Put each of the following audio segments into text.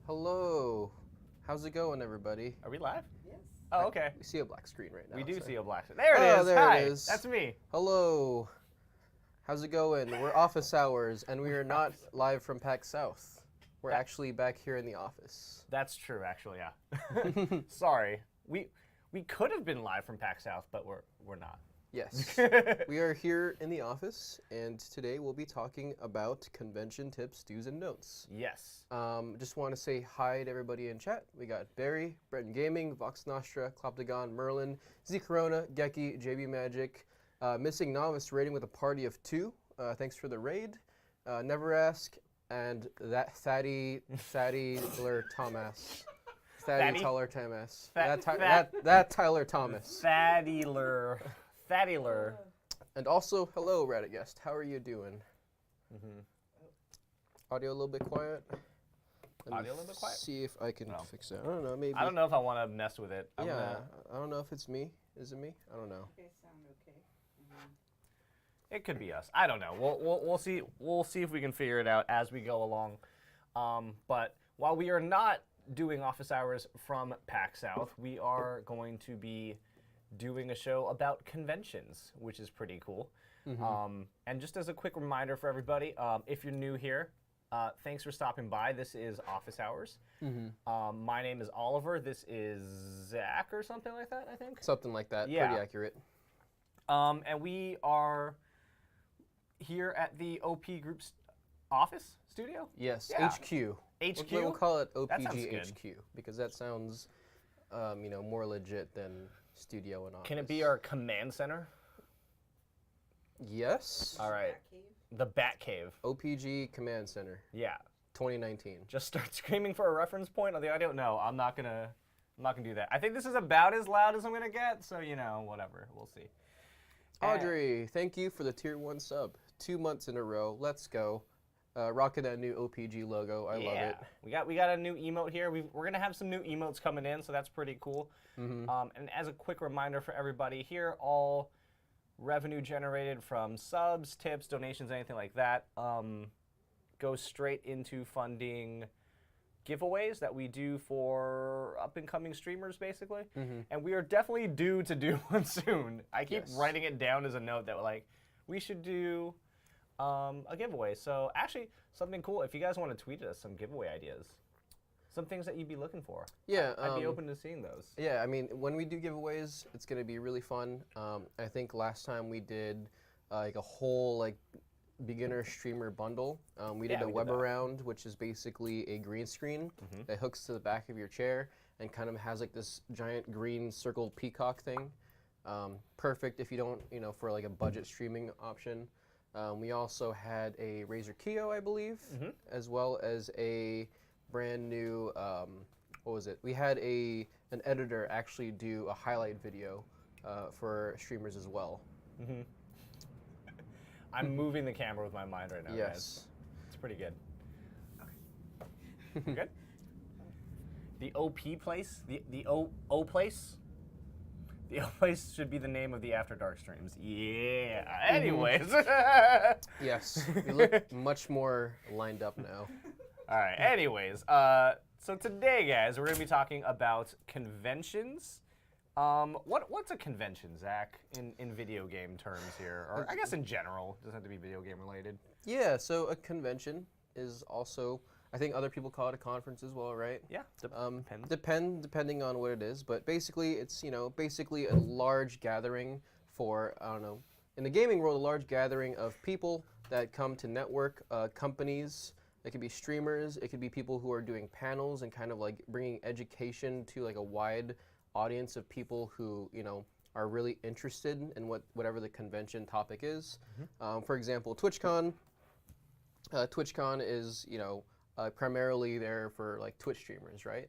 Hello. How's it going, everybody? Are we live? Yes. Oh, okay. We see a black screen right now. We do so. see a black screen. There it is. There Hi. it is. That's me. Hello. How's it going? We're office hours, and we are not live from PAC South. We're actually back here in the office. That's true, actually, yeah. Sorry. We could have been live from PAC South, but we're not. Yes. We are here in the office, and today we'll be talking about convention tips, do's, and don'ts. Yes. Just want to say hi to everybody in chat. We got Barry, Breton Gaming, Vox Nostra, Cloptagon, Merlin, Z Corona, Geki, JB Magic, Missing Novice raiding with a party of 2. Thanks for the raid. Never Ask, and that Thaddy Thomas. Thaddy Tyler Thomas. That Tyler Thomas. Fattyler. And also, hello, Reddit guest. How are you doing? Mm-hmm. Audio a little bit quiet. Audio a little bit quiet? See if I can fix it. I don't know, maybe. I don't know if I want to mess with it. I don't know if it's me. Is it me? I don't know. They sound okay. It could be us. I don't know. We'll see. We'll see if we can figure it out as we go along. But while we are not doing office hours from PAX South, we are going to be doing a show about conventions, which is pretty cool. And just as a quick reminder for everybody, if you're new here, thanks for stopping by. This is Office Hours. My name is Oliver. This is Zach or something like that, I think. Something like that. Yeah. Pretty accurate. And we are here at the OP Group's office studio? Yes, Yeah. HQ. HQ? We'll call it That sounds OPG good. HQ because that sounds, more legit than studio and office. Can it be our command center? Yes. All right. The Bat Cave. OPG Command Center, Yeah. 2019. Just start screaming for a reference point on the audio? No, I'm not gonna do that. I think this is about as loud as I'm gonna get, so whatever. We'll see. Audrey, thank you for the tier 1 sub. 2 months in a row. Let's go. Rocking that new OPG logo. I love it. We got a new emote here. We're gonna have some new emotes coming in, so that's pretty cool. And as a quick reminder for everybody here, all revenue generated from subs, tips, donations, anything like that, goes straight into funding giveaways that we do for up-and-coming streamers, basically. And we are definitely due to do one soon. I keep writing it down as a note that we should do a giveaway. So actually, something cool, if you guys want to tweet us some giveaway ideas, some things that you'd be looking for. Yeah. I'd be open to seeing those. Yeah, I mean, when we do giveaways, it's going to be really fun. I think last time we did a whole beginner streamer bundle. We did a web around, which is basically a green screen that hooks to the back of your chair and kind of has this giant green circle peacock thing. Perfect if you don't, for a budget streaming option. We also had a Razer Kiyo, I believe, as well as a brand new, what was it? We had an editor actually do a highlight video for streamers as well. I'm moving the camera with my mind right now, guys. It's pretty good. Okay. Good? The OP place? The O place? The O place should be the name of the After Dark streams. Yeah. Anyways. Yes. We look much more lined up now. All right. Anyways, so today, guys, we're going to be talking about conventions. What's a convention, Zach, in video game terms here? Or I guess in general. It doesn't have to be video game related. Yeah, so a convention is also, I think other people call it a conference as well, right? Yeah, depends. Depending on what it is, but basically it's, basically a large gathering for, I don't know, in the gaming world, a large gathering of people that come to network, companies. It could be streamers, it could be people who are doing panels and kind of bringing education to a wide audience of people who, are really interested in whatever the convention topic is. For example, TwitchCon. TwitchCon is, primarily there for Twitch streamers, right?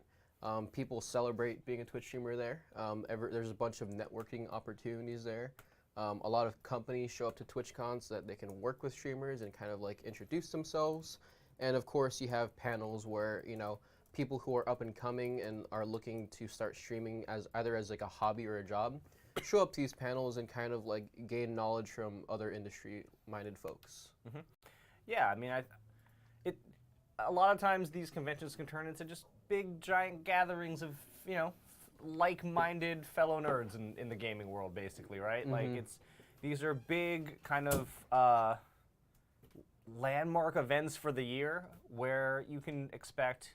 People celebrate being a Twitch streamer there. There's a bunch of networking opportunities there. A lot of companies show up to TwitchCon so that they can work with streamers and kind of introduce themselves. And of course, you have panels where, people who are up and coming and are looking to start streaming either as a hobby or a job show up to these panels and kind of gain knowledge from other industry-minded folks. Yeah, I mean, a lot of times these conventions can turn into just big, giant gatherings of, like-minded fellow nerds in the gaming world, basically, right? These are big kind of landmark events for the year where you can expect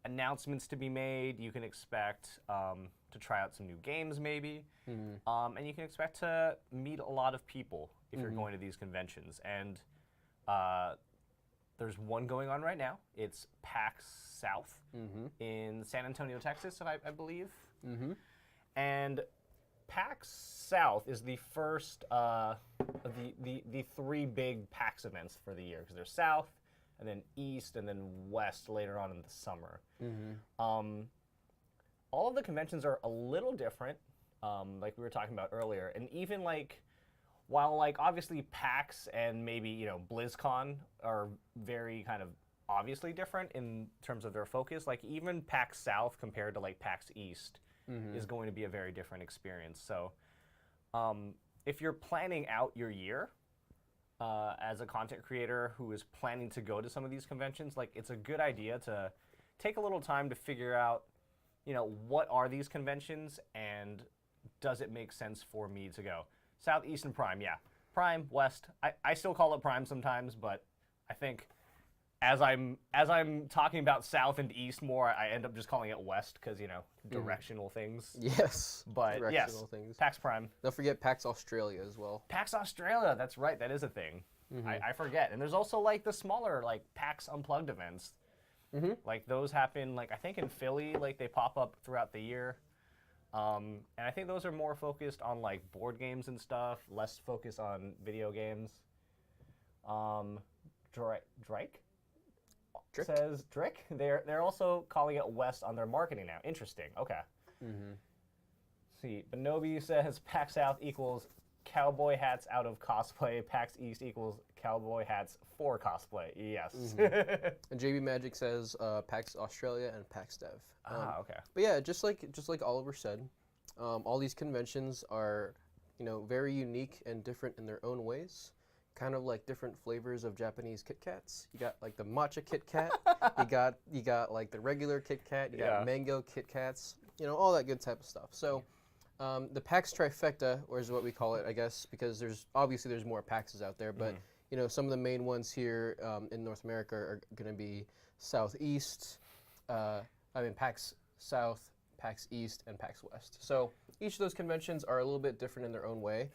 announcements to be made, you can expect to try out some new games maybe, and you can expect to meet a lot of people if you're going to these conventions. And there's one going on right now. It's PAX South in San Antonio, Texas, I believe. And PAX South is the first of the three big PAX events for the year, because there's South, and then East, and then West later on in the summer. All of the conventions are a little different, like we were talking about earlier, and even while obviously PAX and maybe BlizzCon are very kind of obviously different in terms of their focus, even PAX South compared to PAX East is going to be a very different experience. So if you're planning out your year, as a content creator who is planning to go to some of these conventions, like it's a good idea to take a little time to figure out, what are these conventions and does it make sense for me to go? South, East, and Prime, yeah. Prime, West. I still call it Prime sometimes, but I think as I'm talking about South and East more, I end up just calling it West because, directional things. Yes. But directional yes, things. PAX Prime. Don't forget PAX Australia as well. PAX Australia, that's right, that is a thing. I forget. And there's also like the smaller like PAX Unplugged events. Like those happen, like I think in Philly, like they pop up throughout the year. And I think those are more focused on like board games and stuff, less focused on video games. Drake says Drake. They're also calling it West on their marketing now. Interesting. Okay. See, Benobi says PAX South equals cowboy hats out of cosplay. PAX East equals cowboy hats for cosplay. Yes. And JB Magic says PAX Australia and PAX Dev. Okay. But yeah, just like Oliver said, all these conventions are, very unique and different in their own ways. Kind of like different flavors of Japanese Kit Kats. You got like the matcha Kit Kat. you got like the regular Kit Kat. You got mango Kit Kats. All that good type of stuff. So. The PAX trifecta, or is what we call it, I guess, because there's more PAXs out there, but some of the main ones here in North America are going to be Southeast, PAX South, PAX East, and PAX West. So each of those conventions are a little bit different in their own way.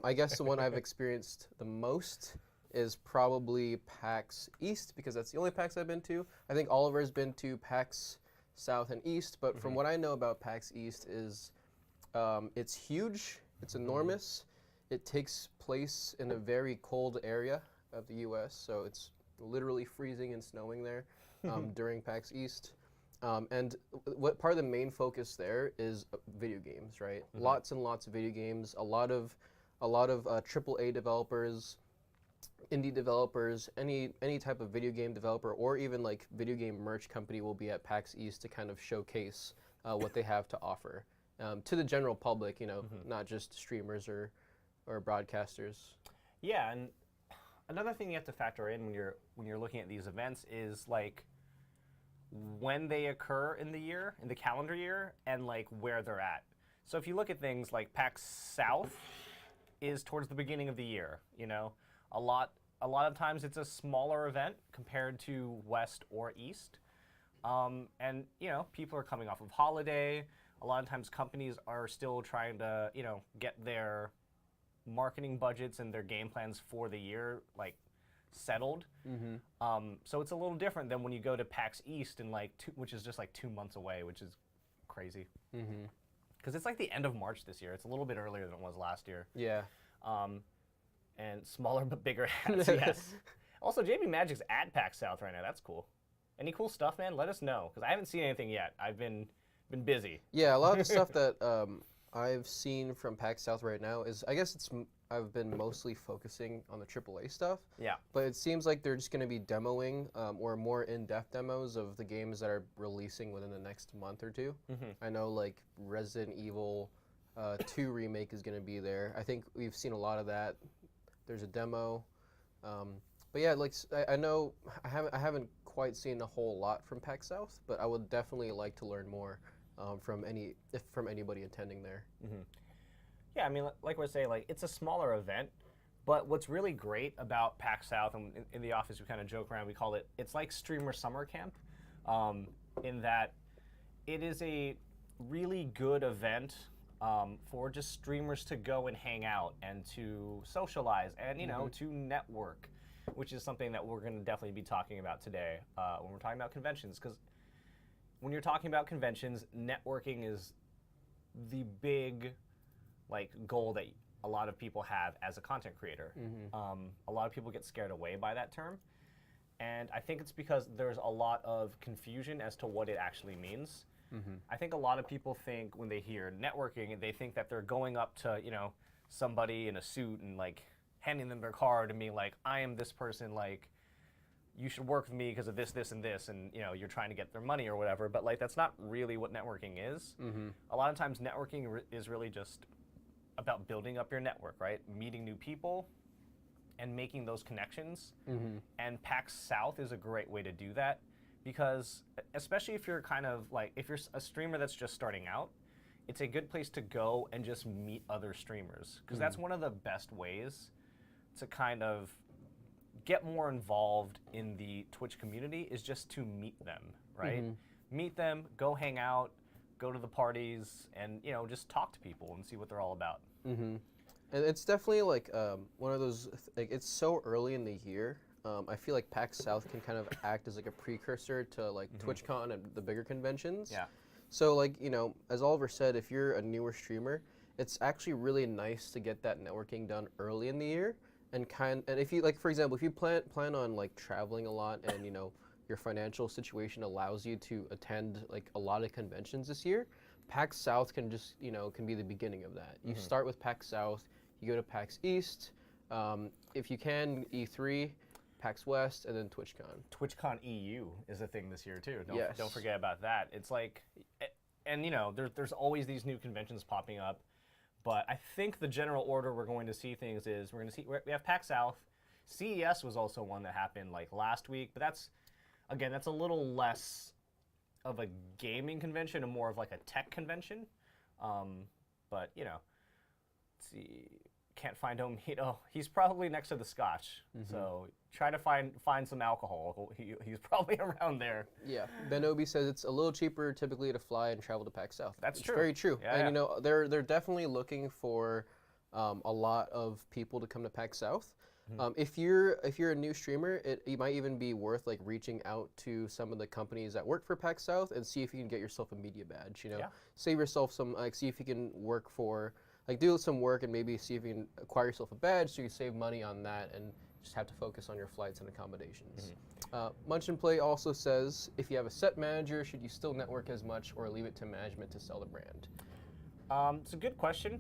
I guess the one I've experienced the most is probably PAX East, because that's the only PAX I've been to. I think Oliver's been to PAX South and East, but from what I know about PAX East is it's huge, it's enormous, it takes place in a very cold area of the US, so it's literally freezing and snowing there during PAX East. And what part of the main focus there is video games, right? Lots and lots of video games, a lot of AAA developers, indie developers, any type of video game developer, or even like video game merch company will be at PAX East to kind of showcase what they have to offer. To the general public, not just streamers or broadcasters. Yeah, and another thing you have to factor in when you're looking at these events is like when they occur in the calendar year, and like where they're at. So if you look at things like PAX South is towards the beginning of the year, a lot of times it's a smaller event compared to West or East, and people are coming off of holiday. A lot of times companies are still trying to, get their marketing budgets and their game plans for the year, like, settled. So it's a little different than when you go to PAX East in which is just like 2 months away, which is crazy. Because it's like the end of March this year. It's a little bit earlier than it was last year. Yeah. And smaller but bigger hats, yes. Also, JB Magic's at PAX South right now. That's cool. Any cool stuff, man? Let us know, because I haven't seen anything yet. I've been busy. Yeah, a lot of the stuff that I've seen from PAX South right now is, I guess I've been mostly focusing on the AAA stuff. Yeah. But it seems like they're just going to be demoing or more in-depth demos of the games that are releasing within the next month or two. I know like Resident Evil 2 Remake is going to be there. I think we've seen a lot of that. There's a demo. But yeah, like I know I haven't quite seen a whole lot from PAX South, but I would definitely like to learn more from anybody attending there. Yeah, I mean, like we're saying, like it's a smaller event, but what's really great about PAX South, and in the office we kind of joke around, it's like streamer summer camp, in that it is a really good event for just streamers to go and hang out and to socialize and to network, which is something that we're going to definitely be talking about today when we're talking about conventions. Because when you're talking about conventions, networking is the big goal that a lot of people have as a content creator. A lot of people get scared away by that term, and I think it's because there's a lot of confusion as to what it actually means. I think a lot of people think when they hear networking, they think that they're going up to somebody in a suit and handing them their card and being like, I am this person, you should work with me because of this, this, and this, and you're trying to get their money or whatever. But that's not really what networking is. A lot of times networking is really just about building up your network, right? Meeting new people, and making those connections. And PAX South is a great way to do that, because especially if you're kind of like, if you're a streamer that's just starting out, it's a good place to go and just meet other streamers, because that's one of the best ways to kind of get more involved in the Twitch community, is just to meet them, right? Meet them, go hang out, go to the parties, and just talk to people and see what they're all about. And it's definitely like one of those, like, it's so early in the year. I feel like PAX South can kind of act as like a precursor to like TwitchCon and the bigger conventions. Yeah. So like, as Oliver said, if you're a newer streamer, it's actually really nice to get that networking done early in the year. And if you, like, for example, if you plan on like traveling a lot, and your financial situation allows you to attend like a lot of conventions this year, PAX South can just can be the beginning of that. You start with PAX South, you go to PAX East, if you can E3, PAX West, and then TwitchCon. TwitchCon EU is a thing this year too. Don't forget about that. It's like, and there's always these new conventions popping up, but I think the general order we're going to see things is we have PAX South. CES was also one that happened like last week, but that's a little less of a gaming convention and more of like a tech convention. But let's see. Can't find him. He's probably next to the Scotch. So try to find some alcohol. He's probably around there. Yeah, Benobi says it's a little cheaper typically to fly and travel to PAX South. That's true. It's very true. Yeah, and they're definitely looking for a lot of people to come to PAX South. If you're a new streamer, it might even be worth like reaching out to some of the companies that work for PAX South and see if you can get yourself a media badge. Save yourself some, like, see if you can work for, like, do some work and maybe see if you can acquire yourself a badge so you save money on that and just have to focus on your flights and accommodations. Munch and Play also says, if you have a set manager, should you still network as much or leave it to management to sell the brand? It's a good question.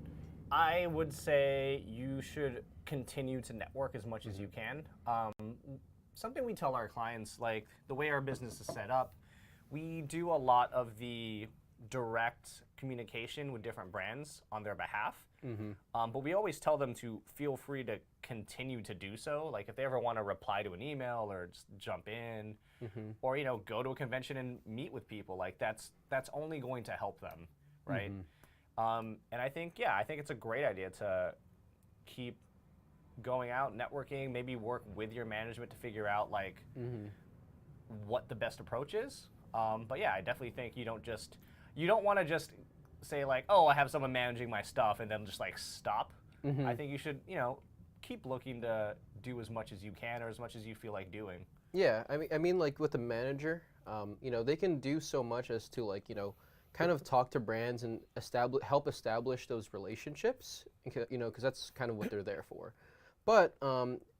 I would say you should continue to network as much as you can. Something we tell our clients, like the way our business is set up, we do a lot of the direct communication with different brands on their behalf. But we always tell them to feel free to continue to do so. Like if they ever want to reply to an email or just jump in, or go to a convention and meet with people, like that's only going to help them, right? And I think it's a great idea to keep going out, networking, maybe work with your management to figure out like what the best approach is. But yeah, I definitely think you don't want to just say like, oh, I have someone managing my stuff and then just like stop. I think you should, keep looking to do as much as you can or as much as you feel like doing. Yeah, I mean like with the manager, they can do so much as to like, kind of talk to brands and help establish those relationships, because that's kind of what they're there for. But,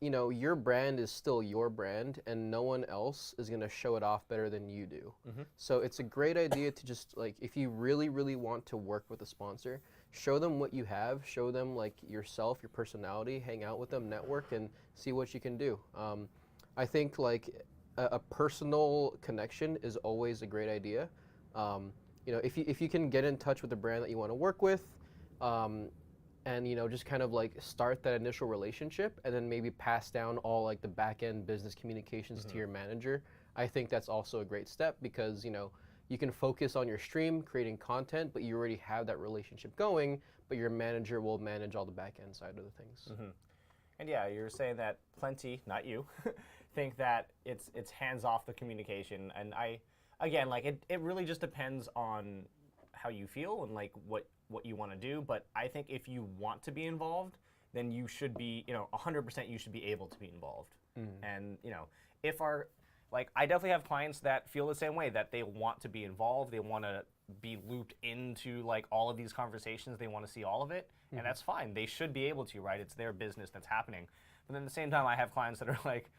your brand is still your brand, and no one else is going to show it off better than you do. So it's a great idea to just, like, if you really, really want to work with a sponsor, show them what you have, show them, like, yourself, your personality, hang out with them, network, and see what you can do. I think, like, a personal connection is always a great idea. If you can get in touch with the brand that you want to work with, and just kind of like start that initial relationship and then maybe pass down all like the back end business communications to your manager, I think that's also a great step, because you can focus on your stream creating content, but you already have that relationship going, but your manager will manage all the back end side of the things. And yeah, you're saying that plenty, not you, think that it's hands off the communication, and again, like it really just depends on how you feel and like what you want to do. But I think if you want to be involved, then you should be, 100% you should be able to be involved. And, I definitely have clients that feel the same way, that they want to be involved. They want to be looped into like all of these conversations. They want to see all of it. And that's fine. They should be able to, right? It's their business that's happening. But then at the same time, I have clients that are like,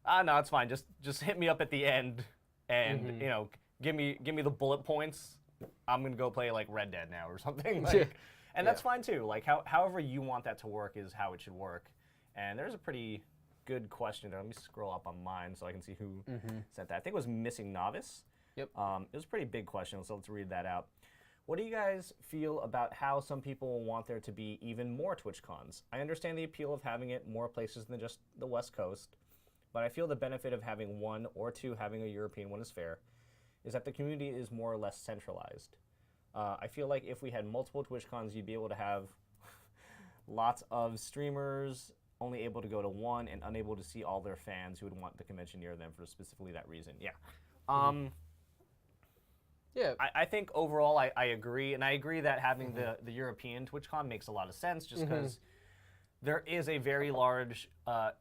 no, it's fine. Just hit me up at the end and, give me the bullet points. I'm going to go play like Red Dead now or something. And that's fine too. Like however you want that to work is how it should work. And there's a pretty good question there. Let me scroll up on mine so I can see who sent that. I think it was Missing Novice. Yep. It was a pretty big question, so let's read that out. What do you guys feel about how some people want there to be even more TwitchCons? I understand the appeal of having it more places than just the West Coast, but I feel the benefit of having one or two, having a European one is fair, is that the community is more or less centralized. I feel like if we had multiple TwitchCons, you'd be able to have lots of streamers only able to go to one and unable to see all their fans who would want the convention near them for specifically that reason. Yeah. Yeah. I think overall I agree, and I agree that having the European TwitchCon makes a lot of sense just because there is a very large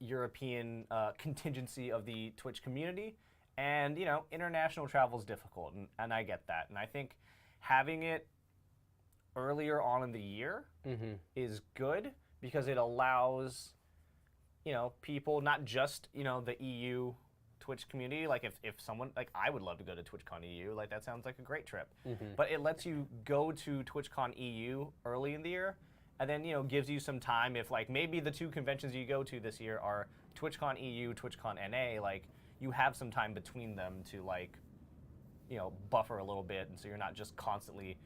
European contingency of the Twitch community, and you know, international travel is difficult, and I get that. And I think having it earlier on in the year is good because it allows, you know, people, not just, you know, the EU Twitch community, like if someone, like I would love to go to TwitchCon EU, like that sounds like a great trip. But it lets you go to TwitchCon EU early in the year, and then, you know, gives you some time if like maybe the two conventions you go to this year are TwitchCon EU, TwitchCon NA, like you have some time between them to like, you know, buffer a little bit, and so you're not just constantly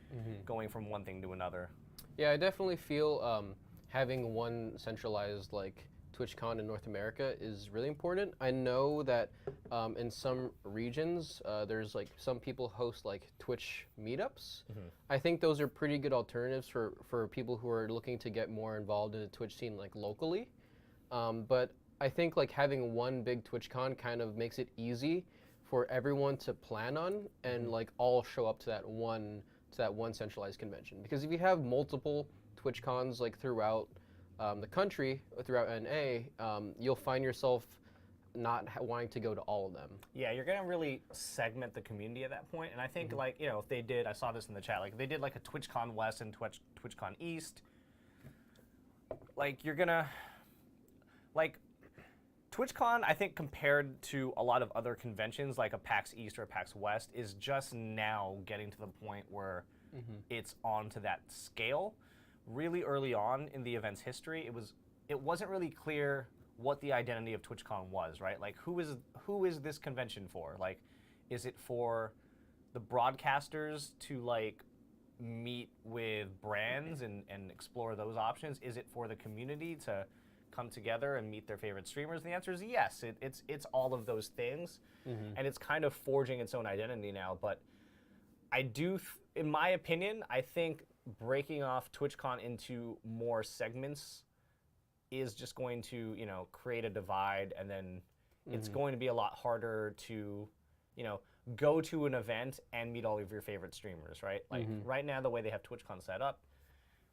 going from one thing to another. Yeah, I definitely feel having one centralized like TwitchCon in North America is really important. I know that in some regions, there's like some people host like Twitch meetups. I think those are pretty good alternatives for people who are looking to get more involved in the Twitch scene like locally. But I think like having one big TwitchCon kind of makes it easy for everyone to plan on and like all show up to that one centralized convention. Because if you have multiple TwitchCons like throughout the country, throughout NA, you'll find yourself not wanting to go to all of them. Yeah, you're gonna really segment the community at that point, and I think like, you know, if they did, I saw this in the chat, like if they did like a TwitchCon West and TwitchCon East, like you're gonna, like TwitchCon, I think compared to a lot of other conventions like a PAX East or a PAX West is just now getting to the point where it's on to that scale. Really early on in the event's history, it wasn't really clear what the identity of TwitchCon was, right? Like who is this convention for? Like, is it for the broadcasters to like meet with brands and explore those options? Is it for the community to come together and meet their favorite streamers? And the answer is yes. It's all of those things, and it's kind of forging its own identity now. But I do, in my opinion, I think breaking off TwitchCon into more segments is just going to, you know, create a divide, and then it's going to be a lot harder to, you know, go to an event and meet all of your favorite streamers, right? Like right now, the way they have TwitchCon set up,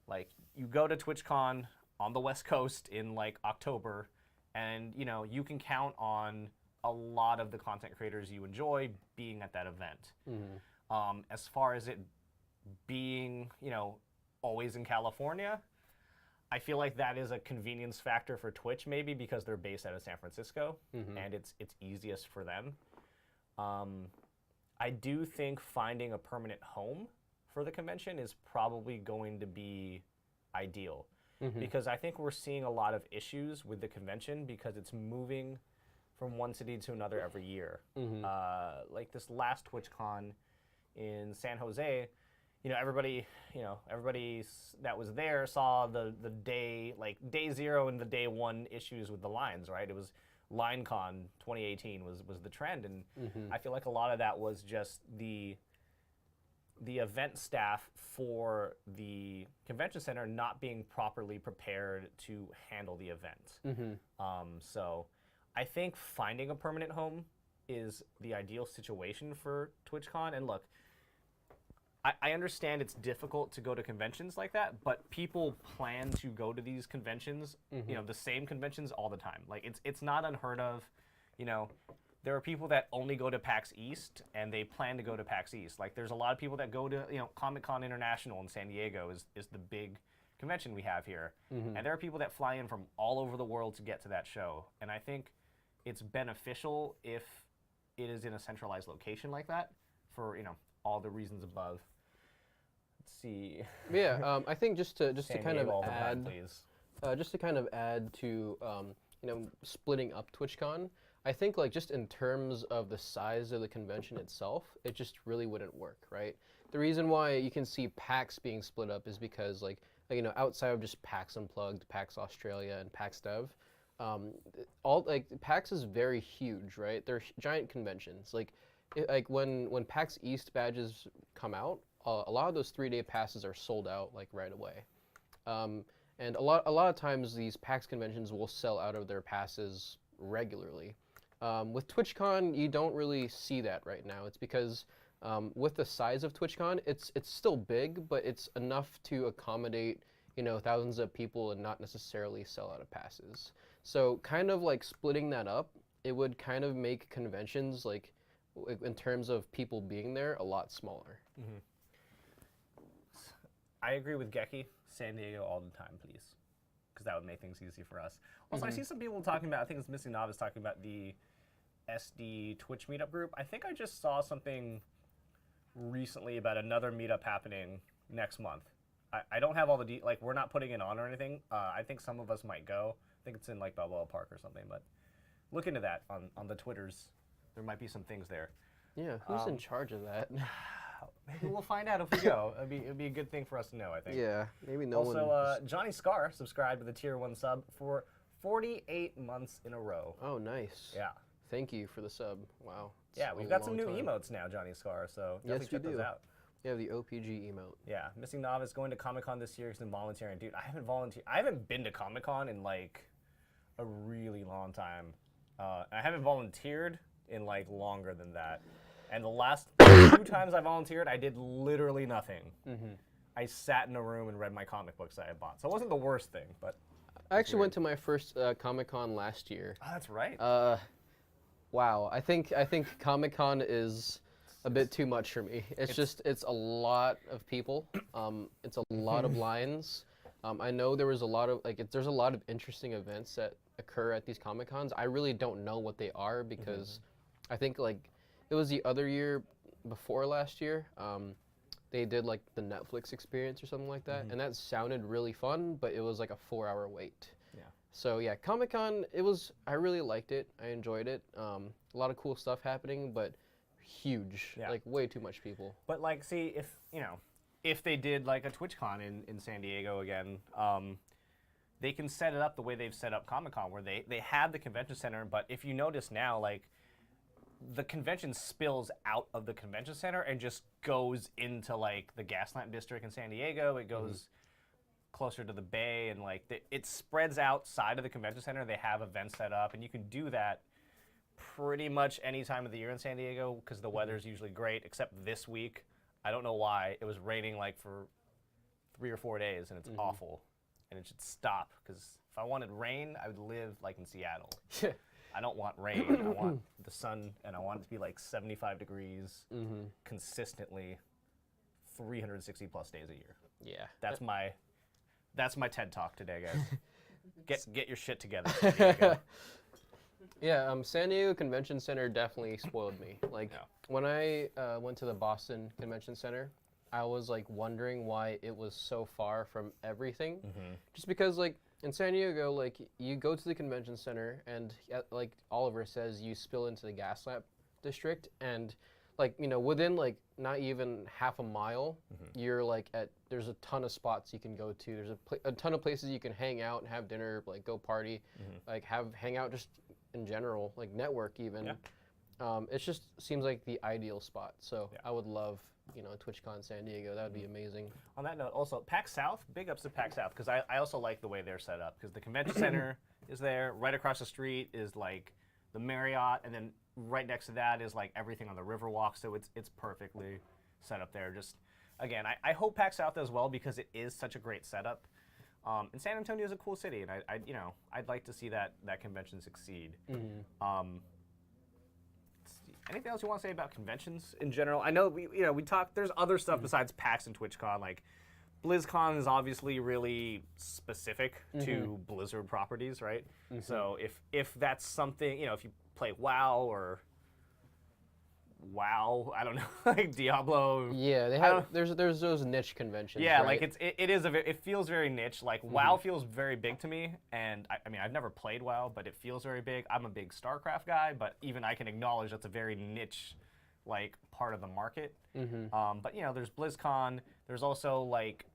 like you go to TwitchCon on the West Coast in like October, and you know, you can count on a lot of the content creators you enjoy being at that event. As far as it being, you know, always in California, I feel like that is a convenience factor for Twitch, maybe because they're based out of San Francisco and it's easiest for them. I do think finding a permanent home for the convention is probably going to be ideal, because I think we're seeing a lot of issues with the convention because it's moving from one city to another every year. Like this last TwitchCon in San Jose, you know, everybody that was there saw the day, like day zero and the day one issues with the lines, right? It was LineCon 2018 was the trend, and I feel like a lot of that was just the event staff for the convention center not being properly prepared to handle the event. So I think finding a permanent home is the ideal situation for TwitchCon. And look, I understand it's difficult to go to conventions like that, but people plan to go to these conventions, you know, the same conventions all the time. Like it's not unheard of, you know. There are people that only go to PAX East and they plan to go to PAX East. Like there's a lot of people that go to, you know, Comic-Con International in San Diego is the big convention we have here. And there are people that fly in from all over the world to get to that show. And I think it's beneficial if it is in a centralized location like that for, you know, all the reasons above. Let's see. Yeah, I think just to kind of all the add, time, please. just to kind of add to you know, splitting up TwitchCon, I think like just in terms of the size of the convention itself, it just really wouldn't work, right? The reason why you can see PAX being split up is because like outside of just PAX Unplugged, PAX Australia, and PAX Dev, all like PAX is very huge, right? They're giant conventions. Like when PAX East badges come out, a lot of those 3-day passes are sold out like right away. And a lot of times these PAX conventions will sell out of their passes regularly. With TwitchCon, you don't really see that right now. It's because with the size of TwitchCon, it's still big, but it's enough to accommodate thousands of people and not necessarily sell out of passes. So kind of like splitting that up, it would kind of make conventions like in terms of people being there a lot smaller. Mm-hmm. I agree with Geki. San Diego all the time, please, because that would make things easy for us. Also, I see some people talking about, I think it's Missing Novice talking about the SD Twitch meetup group. I think I just saw something recently about another meetup happening next month. I don't have all the like we're not putting it on or anything. I think some of us might go. I think it's in like Balboa Park or something. But look into that on the Twitters. There might be some things there. Yeah, who's in charge of that? Maybe we'll find out if we go. It'd be a good thing for us to know, I think. Yeah, maybe no one. Also, Johnny Scar subscribed with a tier 1 sub for 48 months in a row. Oh, nice. Yeah. Thank you for the sub. Wow. Yeah, we've got some new emotes now, Johnny Scar, so definitely check those out. You have the OPG emote. Yeah, Missing Novice going to Comic-Con this year because I'm volunteering. Dude, I haven't been to Comic-Con in like a really long time. I haven't volunteered in like longer than that. And the last 2 times I volunteered, I did literally nothing. Mm-hmm. I sat in a room and read my comic books that I bought. So it wasn't the worst thing, but I actually went to my first Comic-Con last year. Oh, that's right. Wow, I think Comic-Con is a bit too much for me. It's a lot of people. It's a lot of lines. I know there was a lot of there's a lot of interesting events that occur at these Comic-Cons. I really don't know what they are because I think like it was the other year before last year. They did like the Netflix experience or something like that, and that sounded really fun, but it was like a 4-hour wait. Yeah. So yeah, Comic-Con, I really liked it. I enjoyed it. A lot of cool stuff happening, but huge, like way too much people. But like, see, if they did like a TwitchCon in San Diego again, they can set it up the way they've set up Comic-Con, where they have the convention center, but if you notice now, like, the convention spills out of the convention center and just goes into like the Gaslamp district in San Diego. It goes closer to the bay, and like it spreads outside of the convention center. They have events set up, and you can do that pretty much any time of the year in San Diego because the weather's usually great, except this week. I don't know why. It was raining like for 3 or 4 days, and it's awful, and it should stop because if I wanted rain, I would live like in Seattle. I don't want rain. I want the sun, and I want it to be like 75 degrees consistently 360 plus days a year. Yeah. That's my TED Talk today, guys. Get your shit together. San Diego. Yeah, San Diego Convention Center definitely spoiled me. Like when I went to the Boston Convention Center, I was like wondering why it was so far from everything. Just because like in San Diego, like you go to the convention center and like Oliver says, you spill into the Gaslamp district, and like within like not even half a mile, you're like there's a ton of spots you can go to. There's a ton of places you can hang out and have dinner, like go party, like hang out just in general, like network even. It just seems like the ideal spot. So I would love TwitchCon San Diego. That would be amazing. On that note, also PAX South, big ups to PAX South because I also like the way they're set up because the convention center is there. Right across the street is like the Marriott, and then right next to that is like everything on the Riverwalk. So it's perfectly set up there. Just again, I hope PAX South does well because it is such a great setup. And San Antonio is a cool city, and I'd like to see that convention succeed. Anything else you want to say about conventions in general? I know we talked. There's other stuff besides PAX and TwitchCon. Like BlizzCon is obviously really specific to Blizzard properties, right? So if that's something, if you play WoW or WoW. I don't know, like Diablo. Yeah, they have. There's those niche conventions. Yeah, right? like it feels very niche. Like WoW feels very big to me, and I mean I've never played WoW, but it feels very big. I'm a big StarCraft guy, but even I can acknowledge that's a very niche, like part of the market. But there's BlizzCon. There's also like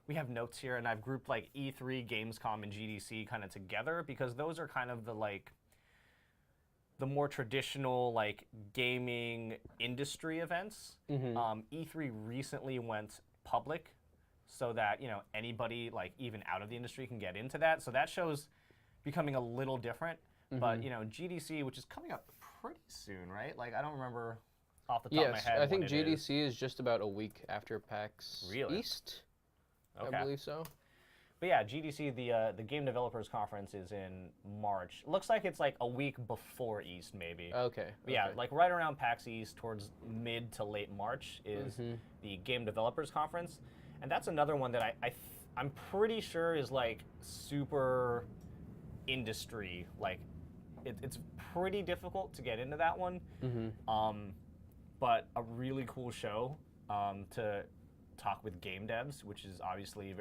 we have notes here, and I've grouped like E3, Gamescom, and GDC kind of together because those are kind of the more traditional like gaming industry events. E3 recently went public, so that anybody like even out of the industry can get into that. So that show's becoming a little different. But GDC, which is coming up pretty soon, right? Like I don't remember off the top of my head. I think when it GDC is just about a week after PAX Really? East. Okay. I believe so. But yeah, GDC, the Game Developers Conference, is in March. Looks like it's like a week before East, maybe. Okay. But yeah, like right around PAX East, towards mid to late March, is the Game Developers Conference, and that's another one that I'm pretty sure is like super industry. Like, it's pretty difficult to get into that one. But a really cool show to talk with game devs, which is obviously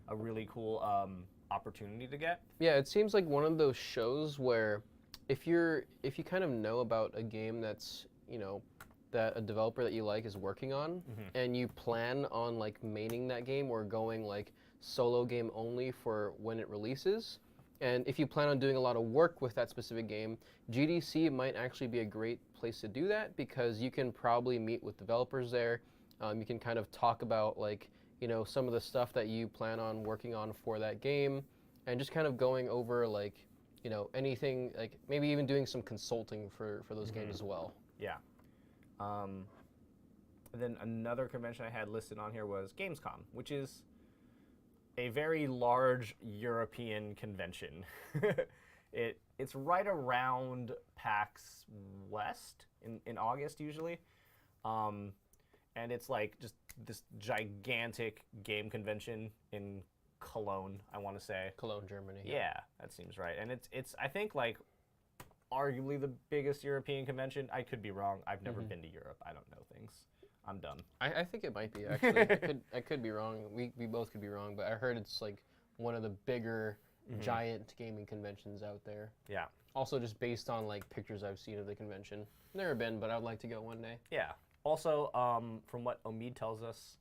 a really cool opportunity to get. Yeah, it seems like one of those shows where if you kind of know about a game that's that a developer that you like is working on, and you plan on like maining that game or going like solo game only for when it releases, and if you plan on doing a lot of work with that specific game, GDC might actually be a great place to do that because you can probably meet with developers there. You can kind of talk about like some of the stuff that you plan on working on for that game, and just kind of going over like anything, like maybe even doing some consulting for those games as well. Yeah. And then another convention I had listed on here was Gamescom, which is a very large European convention. It's right around PAX West in August usually. And it's like just this gigantic game convention in Cologne, I want to say. Cologne, Germany. Yeah, that seems right. And it's I think like arguably the biggest European convention. I could be wrong. I've never been to Europe. I don't know things. I'm dumb. I think it might be actually. I could be wrong. We both could be wrong, but I heard it's like one of the bigger giant gaming conventions out there. Yeah. Also just based on like pictures I've seen of the convention. Never been, but I'd like to go one day. Yeah. Also, from what Omid tells us,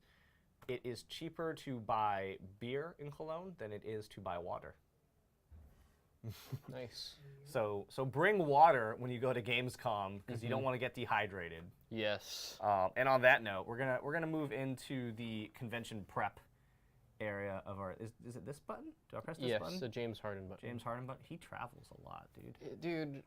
it is cheaper to buy beer in Cologne than it is to buy water. Nice. So bring water when you go to Gamescom because you don't want to get dehydrated. Yes. And on that note, we're gonna move into the convention prep area of our. Is it this button? Do I press this button? Yes, the James Harden button. James Harden button. He travels a lot, dude. Dude.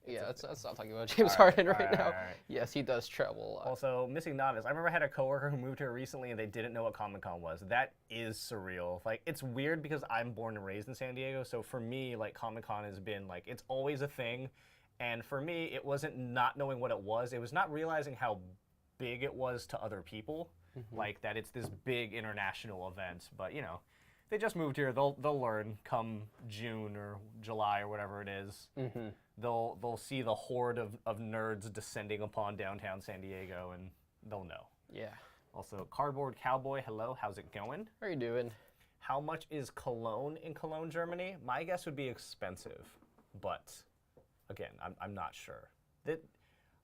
Yeah, let's not talking about James Harden right now. All right. Yes, he does travel a lot. Also, Missing Novice. I remember I had a coworker who moved here recently and they didn't know what Comic-Con was. That is surreal. Like, it's weird because I'm born and raised in San Diego, so for me, like, Comic-Con has been, like, it's always a thing. And for me, it wasn't not knowing what it was not realizing how big it was to other people. Like, that it's this big international event. But, they just moved here. They'll learn come June or July or whatever it is. They'll see the horde of nerds descending upon downtown San Diego, and they'll know. Yeah. Also, Cardboard Cowboy, hello, how's it going? How are you doing? How much is Cologne in Cologne, Germany? My guess would be expensive, but again, I'm not sure.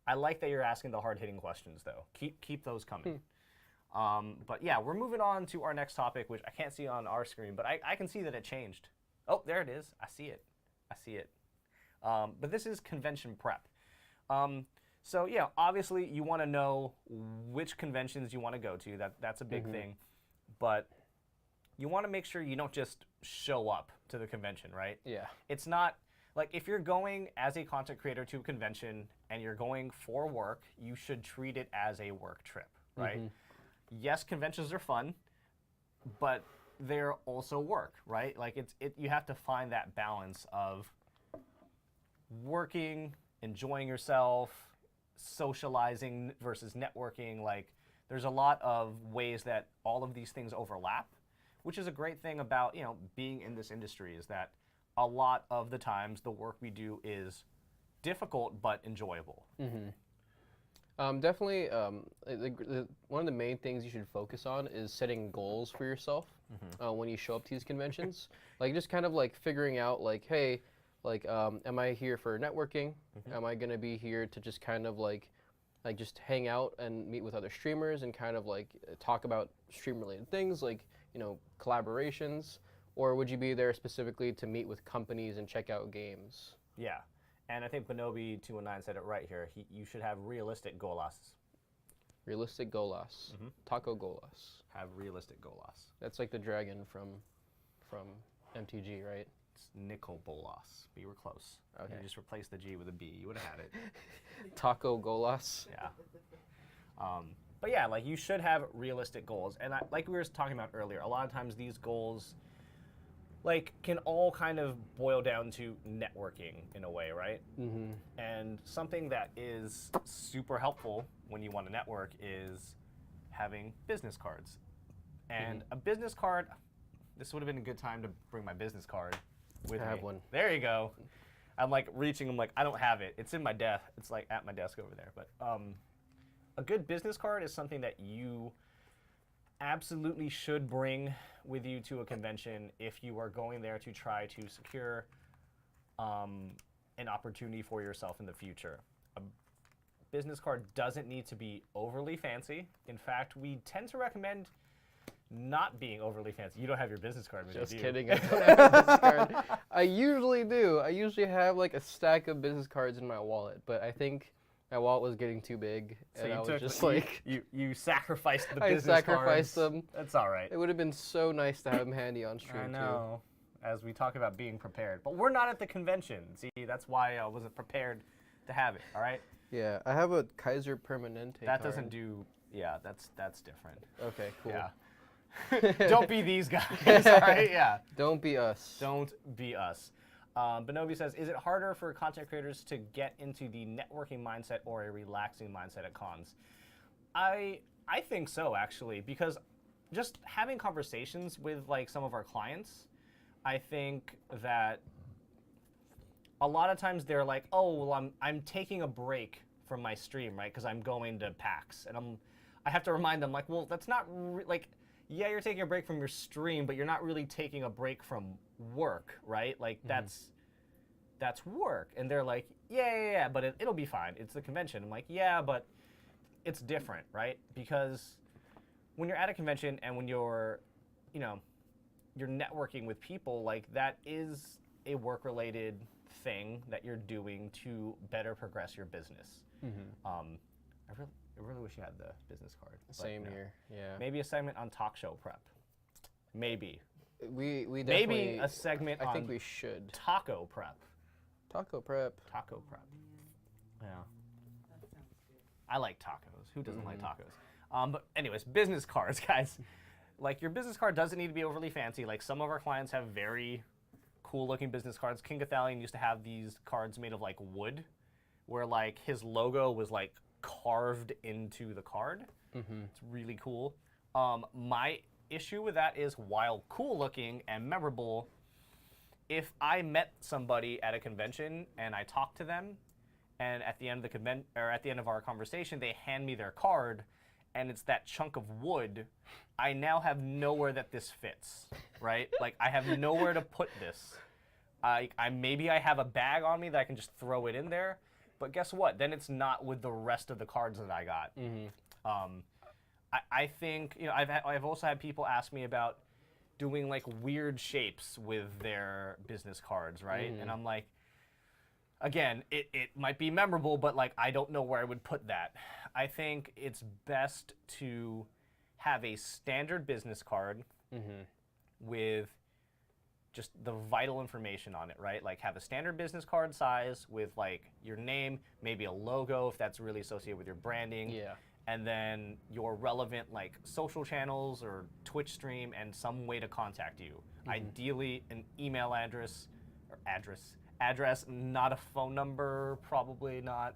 I like that you're asking the hard-hitting questions, though. Keep those coming. But yeah, we're moving on to our next topic, which I can't see on our screen, but I can see that it changed. Oh, there it is. I see it. But this is convention prep. So yeah, obviously you want to know which conventions you want to go to. That's a big thing. But you want to make sure you don't just show up to the convention, right? Yeah. It's not like if you're going as a content creator to a convention and you're going for work, you should treat it as a work trip, right? Yes, conventions are fun, but they're also work, right? Like you have to find that balance of working, enjoying yourself, socializing versus networking. Like there's a lot of ways that all of these things overlap, which is a great thing about, being in this industry is that a lot of the times the work we do is difficult but enjoyable. Definitely, one of the main things you should focus on is setting goals for yourself when you show up to these conventions. Like just kind of like figuring out like, hey, like, am I here for networking? Am I gonna be here to just kind of like just hang out and meet with other streamers and kind of like talk about stream-related things, like collaborations, or would you be there specifically to meet with companies and check out games? Yeah. And I think Benobi219 said it right here. You should have realistic golas. Realistic golas. Taco golas. Have realistic golas. That's like the dragon from MTG, right? It's Nicol Bolas, but you were close. Okay. You just replaced the G with a B. You would have had it. Taco golas. Yeah. But yeah, like you should have realistic goals. And like we were talking about earlier, a lot of times these goals like can all kind of boil down to networking in a way, right? And something that is super helpful when you want to network is having business cards. And a business card, this would have been a good time to bring my business card with me. I have one. There you go. I'm like reaching, I'm like, I don't have it. It's in my desk. It's like at my desk over there. But a good business card is something that you absolutely should bring with you to a convention if you are going there to try to secure an opportunity for yourself in the future. A business card doesn't need to be overly fancy. In fact, we tend to recommend not being overly fancy. You don't have your business card with you, Just do you? kidding. I don't have a business card. I usually do. I usually have like a stack of business cards in my wallet, but I think my wallet was getting too big, So and you I was took, just you, like, you sacrificed the I business sacrificed cards. them. That's all right. It would have been so nice to have them handy on stream I know. As we talk about being prepared, but we're not at the convention. See, that's why I wasn't prepared to have it. All right. too. Yeah, I have a Kaiser Permanente That card. doesn't do. Yeah, that's different. Okay, cool. Yeah. Don't be these guys. All right. Yeah. Don't be us. Don't be us. Benobi says, is it harder for content creators to get into the networking mindset or a relaxing mindset at cons? I think so, actually, because just having conversations with like some of our clients, I think that a lot of times they're like, oh, well, I'm taking a break from my stream, right? Because I'm going to PAX, and I have to remind them, like, well, that's not like, yeah, you're taking a break from your stream, but you're not really taking a break from work, right? Like that's work, and they're like, yeah, but it'll be fine. It's the convention. I'm like, yeah, but it's different, right? Because when you're at a convention and when you're networking with people, like that is a work-related thing that you're doing to better progress your business. I really wish you had the business card. Same here. Yeah. Maybe a segment on talk show prep. Maybe. We definitely. Maybe a segment I on think we should. taco prep. Taco prep. Taco prep. Yeah. I like tacos. Who doesn't like tacos? But anyways, business cards, guys. Like your business card doesn't need to be overly fancy. Like some of our clients have very cool looking business cards. King Gathalion used to have these cards made of like wood, where like his logo was like carved into the card. It's really cool. My issue with that is, while cool looking and memorable, if I met somebody at a convention and I talked to them, and at the end of the at the end of our conversation, they hand me their card, and it's that chunk of wood, I now have nowhere that this fits, right? Like I have nowhere to put this. Maybe I have a bag on me that I can just throw it in there, but guess what? Then it's not with the rest of the cards that I got. I think I've also had people ask me about doing like weird shapes with their business cards, right? And I'm like, again, it might be memorable, but like I don't know where I would put that. I think it's best to have a standard business card with just the vital information on it, right? Like have a standard business card size with like your name, maybe a logo if that's really associated with your branding. Yeah. And then your relevant like social channels or Twitch stream and some way to contact you. Ideally an email address, not a phone number, probably not.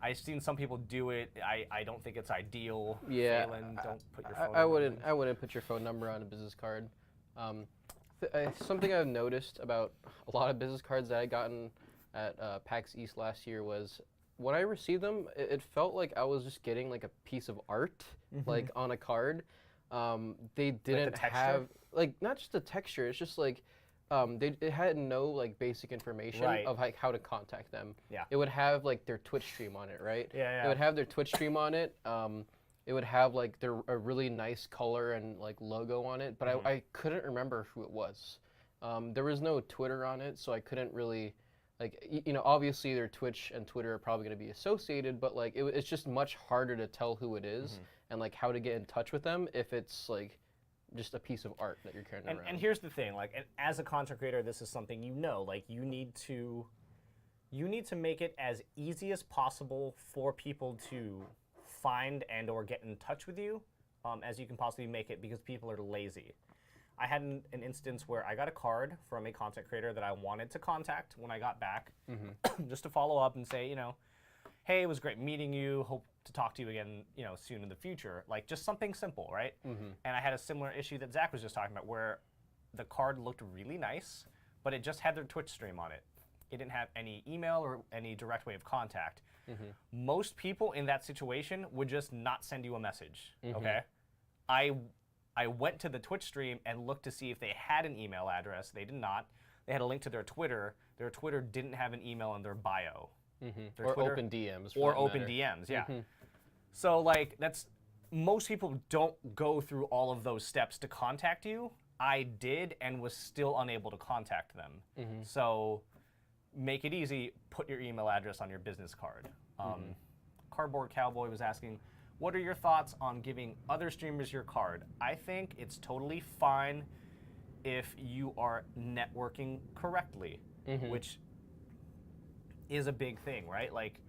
I've seen some people do it. I don't think it's ideal. Yeah. Phelan, don't put your phone I number I wouldn't put your phone number on a business card. Something I've noticed about a lot of business cards that I've gotten at PAX East last year was when I received them, it felt like I was just getting like a piece of art, like on a card. They didn't have like not just the texture. It's just like it had no like basic information of like how to contact them. Yeah. It would have like their Twitch stream on it, right? Yeah. It would have their Twitch stream on it. It would have like a really nice color and like logo on it, but I couldn't remember who it was. There was no Twitter on it, so I couldn't really, like, you know, obviously their Twitch and Twitter are probably going to be associated, but like it's just much harder to tell who it is and like how to get in touch with them if it's like just a piece of art that you're carrying around. And here's the thing, like, as a content creator, this is something like you need to make it as easy as possible for people to find and or get in touch with you as you can possibly make it, because people are lazy. I had an instance where I got a card from a content creator that I wanted to contact when I got back, just to follow up and say, you know, hey, it was great meeting you, hope to talk to you again, you know, soon in the future. Like, just something simple, right? And I had a similar issue that Zach was just talking about, where the card looked really nice, but it just had their Twitch stream on it. It didn't have any email or any direct way of contact. Most people in that situation would just not send you a message, okay? I went to the Twitch stream and looked to see if they had an email address. They did not. They had a link to their Twitter. Their Twitter didn't have an email in their bio. Or Twitter, open DMs. Or open DMs, yeah. So, like, most people don't go through all of those steps to contact you. I did and was still unable to contact them. So, make it easy. Put your email address on your business card. Cardboard Cowboy was asking, what are your thoughts on giving other streamers your card? I think it's totally fine if you are networking correctly, which is a big thing, right? Like,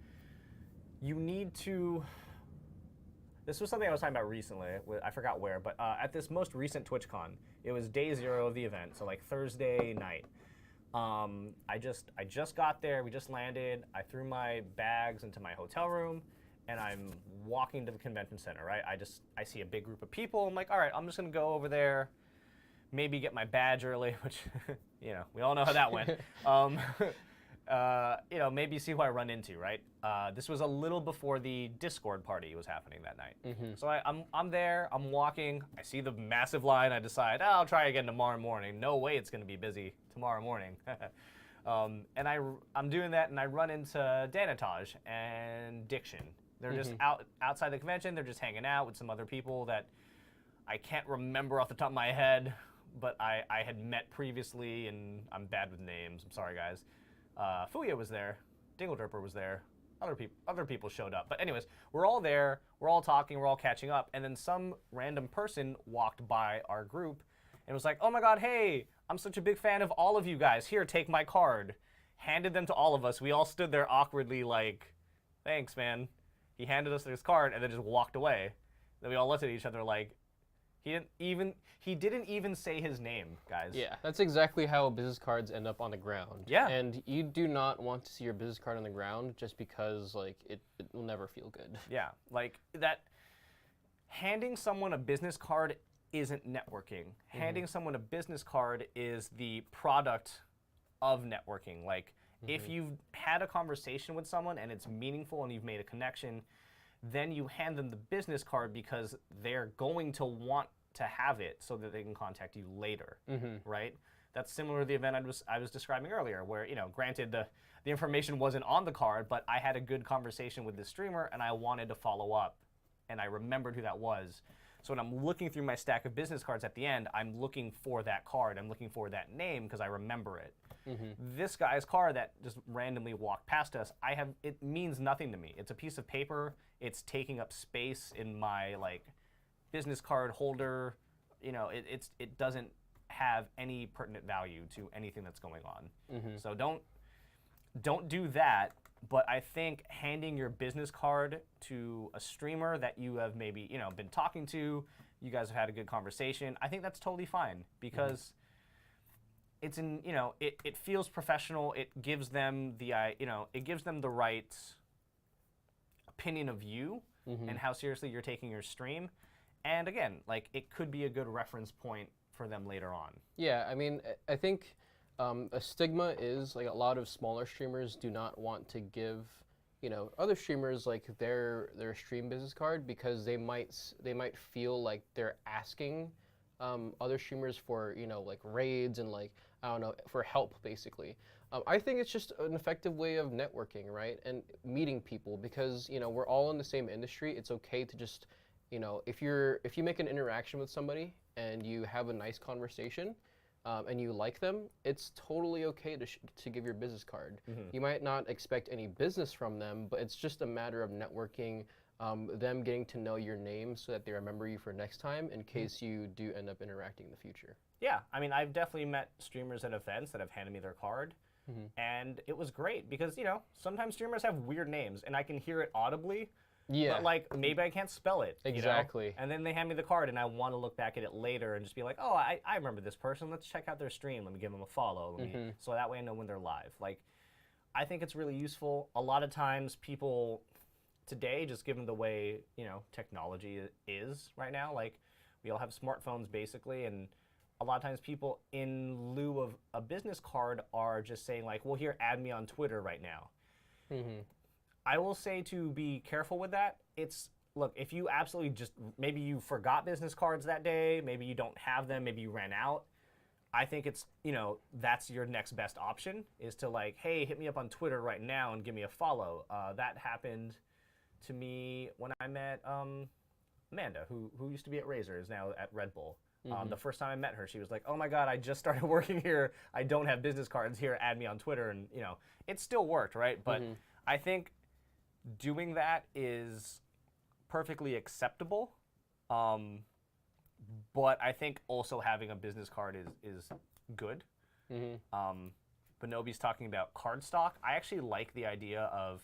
you need to. This was something I was talking about recently. I forgot where, but at this most recent TwitchCon, it was day 0 of the event, so like Thursday night. I just got there. We just landed. I threw my bags into my hotel room, and I'm walking to the convention center. Right? I see a big group of people. I'm like, all right, I'm just gonna go over there, maybe get my badge early, which you know, we all know how that went. You know, maybe see who I run into, right? This was a little before the Discord party was happening that night. So I'm there, I'm walking, I see the massive line, I decide, oh, I'll try again tomorrow morning. No way it's gonna be busy tomorrow morning. And I'm doing that, and I run into Danataj and Diction. They're just outside the convention, they're just hanging out with some other people that I can't remember off the top of my head, but I had met previously, and I'm bad with names, I'm sorry guys. Fuya was there, Dingledripper was there, other people showed up. But anyways, we're all there, we're all talking, we're all catching up, and then some random person walked by our group and was like, oh my god, hey, I'm such a big fan of all of you guys. Here, take my card. Handed them to all of us. We all stood there awkwardly like, thanks, man. He handed us his card and then just walked away. Then we all looked at each other like, he didn't even say his name, guys. Yeah, that's exactly how business cards end up on the ground. Yeah. And you do not want to see your business card on the ground just because, like, it will never feel good. Yeah, like, that, handing someone a business card isn't networking. Handing someone a business card is the product of networking. Like, if you've had a conversation with someone and it's meaningful and you've made a connection, then you hand them the business card because they're going to want to have it so that they can contact you later, right? That's similar to the event I was describing earlier, where, you know, granted the information wasn't on the card, but I had a good conversation with the streamer and I wanted to follow up, and I remembered who that was. So when I'm looking through my stack of business cards at the end, I'm looking for that card, I'm looking for that name because I remember it. This guy's card that just randomly walked past us, it means nothing to me. It's a piece of paper. It's taking up space in my, like, business card holder. You know, it doesn't have any pertinent value to anything that's going on. So don't do that. But I think handing your business card to a streamer that you have maybe, you know, been talking to, you guys have had a good conversation, I think that's totally fine, because it's it feels professional. It gives them the it gives them the right opinion of you and how seriously you're taking your stream. And again, like, it could be a good reference point for them later on. Yeah, I mean, I think A stigma is like a lot of smaller streamers do not want to give, other streamers like their stream business card because they might feel like they're asking other streamers for like raids and like I don't know for help basically. I think it's just an effective way of networking, right, and meeting people because we're all in the same industry. It's okay to just if you make an interaction with somebody and you have a nice conversation. And you like them, it's totally okay to give your business card. You might not expect any business from them, but it's just a matter of networking, them getting to know your name so that they remember you for next time in case you do end up interacting in the future. Yeah, I mean, I've definitely met streamers at events that have handed me their card, and it was great because, sometimes streamers have weird names, and I can hear it audibly. Yeah. But, like, maybe I can't spell it. Exactly. And then they hand me the card, and I want to look back at it later and just be like, oh, I remember this person. Let's check out their stream. Let me give them a follow. So that way I know when they're live. Like, I think it's really useful. A lot of times people today, just given the way, technology is right now, like, we all have smartphones, basically, and a lot of times people, in lieu of a business card, are just saying, like, well, here, add me on Twitter right now. I will say to be careful with that. Look, if you absolutely just, maybe you forgot business cards that day, maybe you don't have them, maybe you ran out. I think it's, that's your next best option is to like, hey, hit me up on Twitter right now and give me a follow. That happened to me when I met Amanda, who used to be at Razer, is now at Red Bull. The first time I met her, she was like, oh my God, I just started working here. I don't have business cards here. Add me on Twitter. And, it still worked, right? But I think doing that is perfectly acceptable, but I think also having a business card is good. Benobi's talking about card stock. I actually like the idea of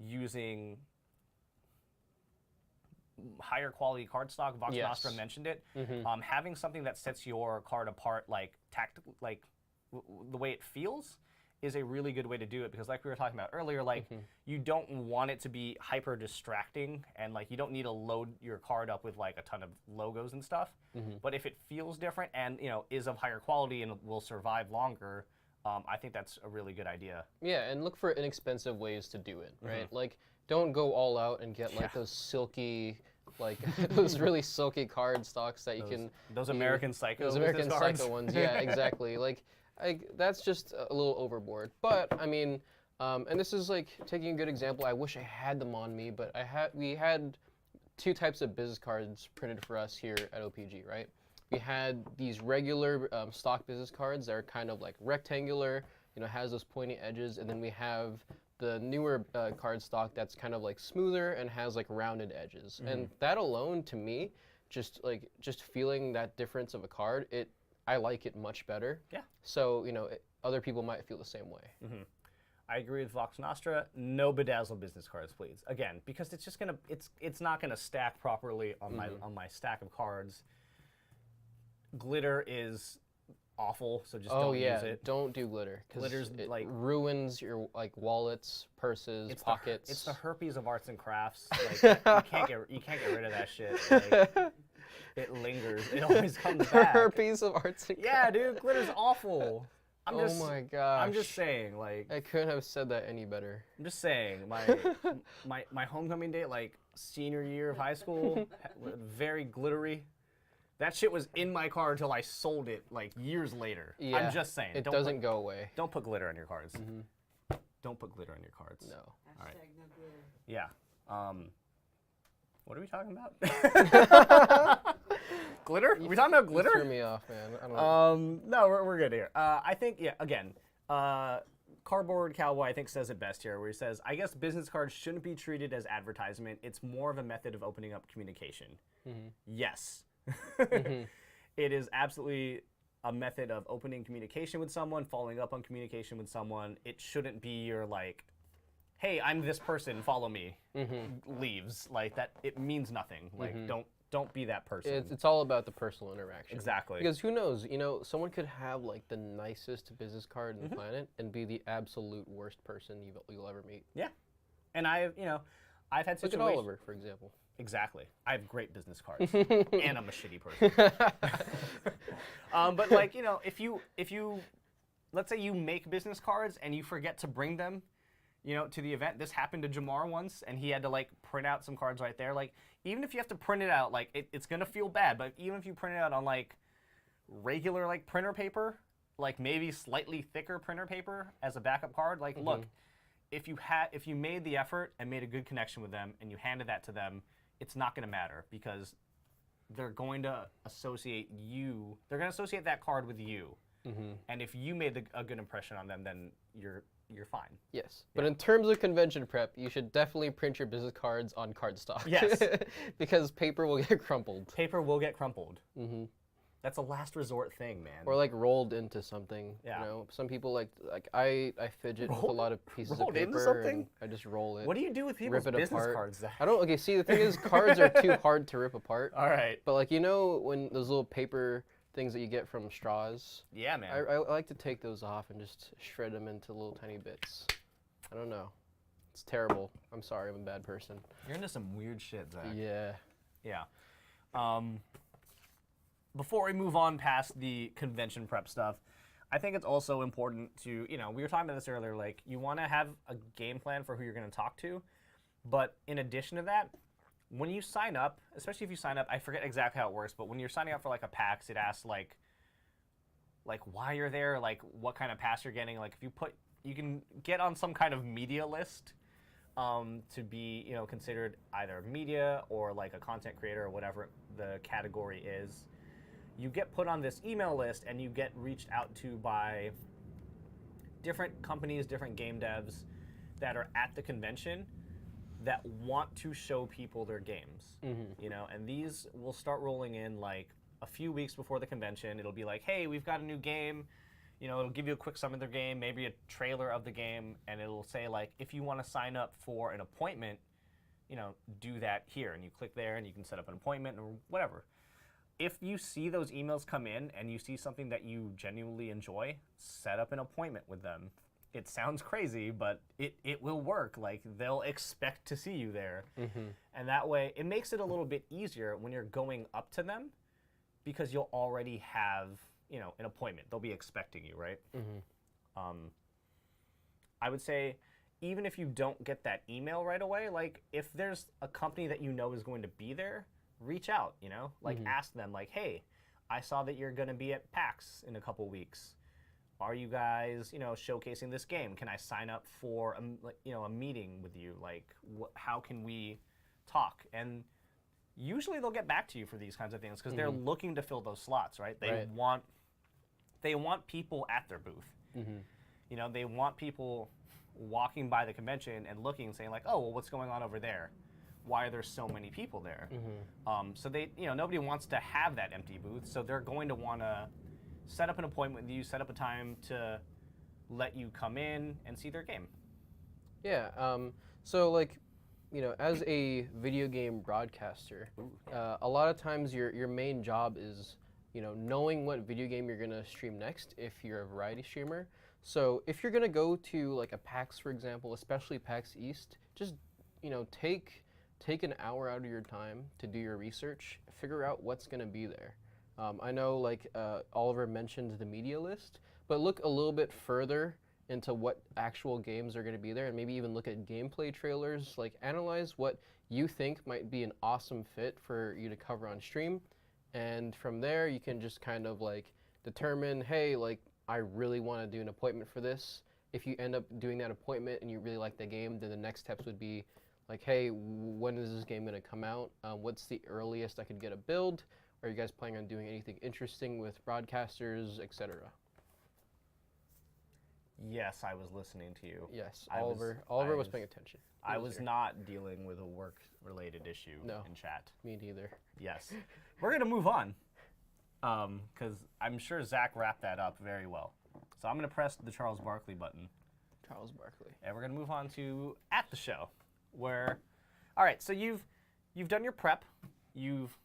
using higher quality card stock. Vox Nostra mentioned it. Having something that sets your card apart, like the way it feels, is a really good way to do it because like we were talking about earlier, like you don't want it to be hyper distracting and like you don't need to load your card up with like a ton of logos and stuff. But if it feels different and is of higher quality and will survive longer, I think that's a really good idea. Yeah, and look for inexpensive ways to do it, right? Like don't go all out and get like those silky like those really silky card stocks that you can those American Psycho those American Psycho ones. Yeah, exactly. Like that's just a little overboard. But I mean, and this is like taking a good example. I wish I had them on me, but we had two types of business cards printed for us here at OPG, right? We had these regular stock business cards that are kind of like rectangular, has those pointy edges, and then we have the newer card stock that's kind of like smoother and has like rounded edges. And that alone, to me, just feeling that difference of a card, I like it much better. Yeah. So, other people might feel the same way. I agree with Vox Nostra. No bedazzled business cards, please. Again, because it's just it's not gonna stack properly on my stack of cards. Glitter is awful, so just don't use it. Don't do glitter. Glitter's it like ruins your like wallets, purses, pockets. It's the herpes of arts and crafts. Like you can't get rid of that shit. Like, it lingers. It always comes back. Herpes of arts and crafts. Yeah, dude, glitter's awful. Oh my gosh. I'm just saying, like. I couldn't have said that any better. I'm just saying, my homecoming day, like senior year of high school, very glittery. That shit was in my car until I sold it like years later. Yeah, I'm just saying. It doesn't go away. Don't put glitter on your cards. Don't put glitter on your cards. No. All right. No glitter. Yeah. What are we talking about? Glitter? Are we talking about glitter? You threw me off, man. I don't know. No, we're good here. I think, again, Cardboard Cowboy, I think, says it best here, where he says, I guess business cards shouldn't be treated as advertisement. It's more of a method of opening up communication. Yes. It is absolutely a method of opening communication with someone, following up on communication with someone. It shouldn't be your, like, hey, I'm this person, follow me, leaves. Like, that, it means nothing. Like, don't be that person. It's all about the personal interaction. Exactly. Because who knows, someone could have like the nicest business card on the planet and be the absolute worst person you'll ever meet. Yeah. And I've had situations. Look at Oliver, for example. Exactly. I have great business cards, and I'm a shitty person. But like, if you let's say you make business cards and you forget to bring them, to the event. This happened to Jamar once, and he had to like print out some cards right there. Like, even if you have to print it out, like it's gonna feel bad, but even if you print it out on like regular like printer paper, like maybe slightly thicker printer paper as a backup card, like look, if you made the effort and made a good connection with them and you handed that to them, it's not gonna matter because they're going to associate that card with you. And if you made a good impression on them, then you're fine. Yes, but in terms of convention prep, you should definitely print your business cards on cardstock. Yes. Because paper will get crumpled. Paper will get crumpled. That's a last resort thing, man. Or like rolled into something. Yeah. You know, some people like I fidget with a lot of pieces of rolled paper. into something? And I just roll it. What do you do with people's rip it business apart. cards, Zach? I don't. Okay, see, the thing is, cards are too hard to rip apart. All right. But like, you know, when those little paper things that you get from straws. Yeah, man. I like to take those off and just shred them into little tiny bits. I don't know. It's terrible. I'm sorry, I'm a bad person. You're into some weird shit, Zach. Yeah. Yeah. Before we move on past the convention prep stuff, I think it's also important to, we were talking about this earlier, like, you want to have a game plan for who you're going to talk to. But in addition to that, when you sign up, especially if you sign up, I forget exactly how it works, but when you're signing up for like a PAX, it asks like why you're there, like what kind of pass you're getting. Like if you can get on some kind of media list to be, considered either media or like a content creator or whatever the category is. You get put on this email list and you get reached out to by different companies, different game devs that are at the convention that want to show people their games, and these will start rolling in like a few weeks before the convention. It'll be like, hey, we've got a new game, it'll give you a quick summary of their game, maybe a trailer of the game, and it'll say like, if you want to sign up for an appointment, do that here, and you click there and you can set up an appointment or whatever. If you see those emails come in and you see something that you genuinely enjoy, set up an appointment with them. It sounds crazy, but it will work. Like, they'll expect to see you there. And that way, it makes it a little bit easier when you're going up to them because you'll already have, an appointment. They'll be expecting you, right? I would say, even if you don't get that email right away, like, if there's a company that you know is going to be there, reach out, Like, ask them, like, hey, I saw that you're going to be at PAX in a couple weeks. Are you guys, showcasing this game? Can I sign up for, a meeting with you? Like, how can we talk? And usually they'll get back to you for these kinds of things because they're looking to fill those slots, right? They want people at their booth. They want people walking by the convention and looking and saying like, oh, well, what's going on over there? Why are there so many people there? So they, nobody wants to have that empty booth, so they're going to want to set up an appointment with you, set up a time to let you come in and see their game. Yeah. So like, as a video game broadcaster, a lot of times your main job is, knowing what video game you're gonna stream next if you're a variety streamer. So if you're gonna go to like a PAX, for example, especially PAX East, just take an hour out of your time to do your research, figure out what's gonna be there. I know like Oliver mentioned the media list, but look a little bit further into what actual games are going to be there and maybe even look at gameplay trailers, like analyze what you think might be an awesome fit for you to cover on stream. And from there, you can just kind of like determine, hey, like I really want to do an appointment for this. If you end up doing that appointment and you really like the game, then the next steps would be like, hey, when is this game going to come out? What's the earliest I could get a build? Are you guys planning on doing anything interesting with broadcasters, etc.? Yes, I was listening to you. Yes, Oliver was paying attention. I was not dealing with a work-related issue in chat. Me neither. Yes. We're going to move on because I'm sure Zach wrapped that up very well. So I'm going to press the Charles Barkley button. Charles Barkley. And we're going to move on to At the Show, where, all right, so you've done your prep. You've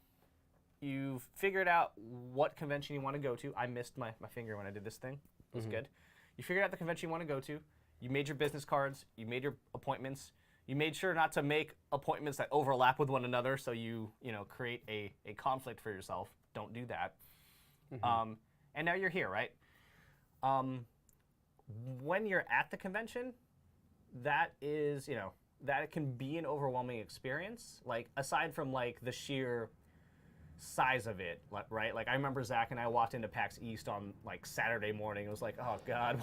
figured out what convention you want to go to. I missed my finger when I did this thing. It was good. You figured out the convention you want to go to. You made your business cards. You made your appointments. You made sure not to make appointments that overlap with one another, so you create a conflict for yourself. Don't do that. And now you're here, right? when you're at the convention, that is, that can be an overwhelming experience. Like, aside from like the sheer size of it, right? Like, I remember Zach and I walked into PAX East on like Saturday morning. It was like, oh God,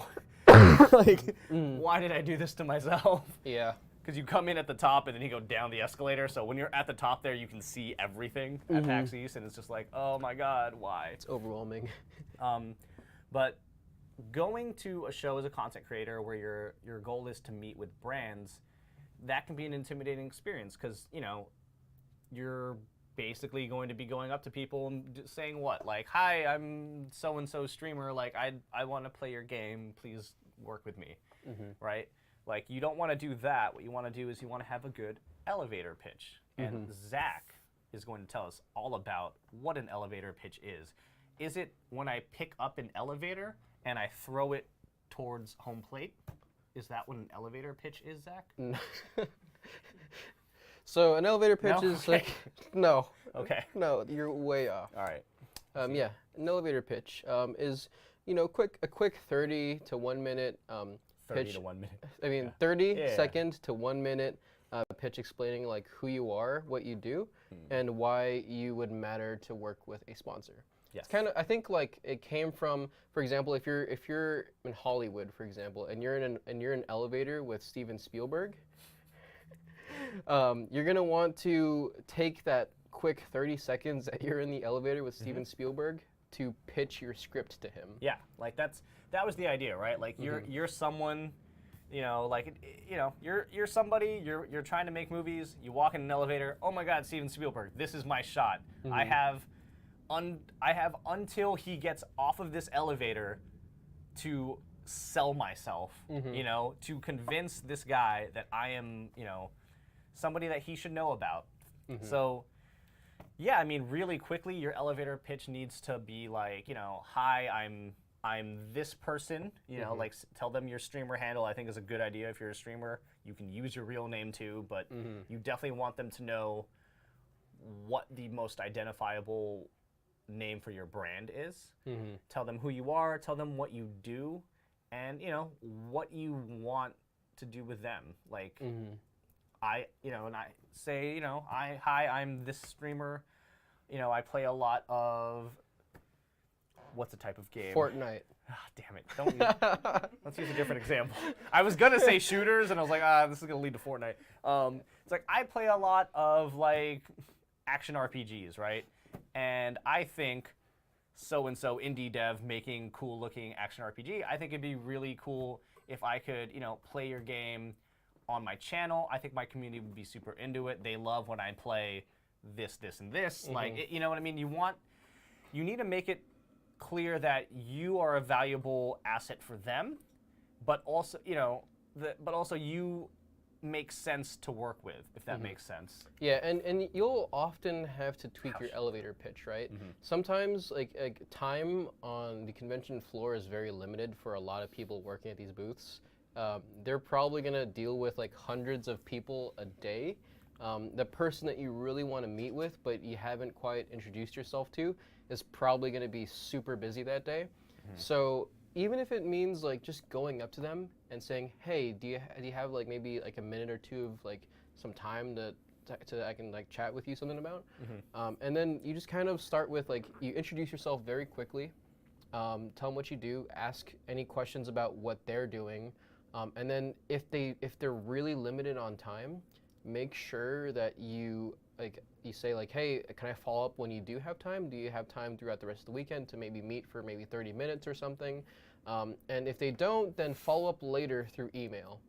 like, why did I do this to myself? Yeah. Because you come in at the top and then you go down the escalator. So when you're at the top there, you can see everything at PAX East, and it's just like, oh my God, why? It's overwhelming. But going to a show as a content creator where your goal is to meet with brands, that can be an intimidating experience because, you're basically going to be going up to people and saying what? Like, hi, I'm so-and-so streamer. Like, I want to play your game. Please work with me, right? Like, you don't want to do that. What you want to do is you want to have a good elevator pitch. And Zach is going to tell us all about what an elevator pitch is. Is it when I pick up an elevator and I throw it towards home plate? Is that what an elevator pitch is, Zach? So an elevator pitch No? is Okay. like, no. Okay. No, you're way off. All right. Yeah, an elevator pitch is, a quick 30 to 1 minute 30 pitch. to 1 minute. I mean, Yeah. 30 Yeah. second to 1 minute pitch explaining like who you are, what you do, and why you would matter to work with a sponsor. Yes. It's kind of, I think like it came from, for example, if you're in Hollywood, for example, and you're in an elevator with Steven Spielberg, you're gonna want to take that quick 30 seconds that you're in the elevator with Steven Spielberg to pitch your script to him. Yeah, like that was the idea, right? Like you're someone, you're somebody, you're trying to make movies, you walk in an elevator, oh my God, Steven Spielberg, this is my shot. I have until he gets off of this elevator to sell myself, to convince this guy that I am, somebody that he should know about. So, yeah, I mean, really quickly, your elevator pitch needs to be like, hi, I'm this person, like tell them your streamer handle. I think is a good idea if you're a streamer. You can use your real name too, but you definitely want them to know what the most identifiable name for your brand is. Tell them who you are, tell them what you do, and what you want to do with them. Like I say, hi, I'm this streamer. I play a lot of, what's the type of game? Fortnite. Ah, damn it. Let's use a different example. I was going to say shooters, and I was like, this is going to lead to Fortnite. It's like, I play a lot of, like, action RPGs, right? And I think so-and-so indie dev making cool-looking action RPG, I think it'd be really cool if I could, play your game on my channel. I think my community would be super into it. They love when I play this, and this. Like, you know what I mean? You need to make it clear that you are a valuable asset for them, but also, you make sense to work with, if that makes sense. Yeah, and you'll often have to tweak your elevator pitch, right? Sometimes like time on the convention floor is very limited for a lot of people working at these booths. They're probably gonna deal with like hundreds of people a day. The person that you really want to meet with, but you haven't quite introduced yourself to, is probably gonna be super busy that day. So even if it means like just going up to them and saying, hey, do you have like maybe like a minute or two of like some time to I can like chat with you something about, and then you just kind of start with like you introduce yourself very quickly, tell them what you do, ask any questions about what they're doing, and then if they're really limited on time, make sure that you say like, hey, can I follow up when you do have time? Do you have time throughout the rest of the weekend to maybe meet for maybe 30 minutes or something? And if they don't, then follow up later through email.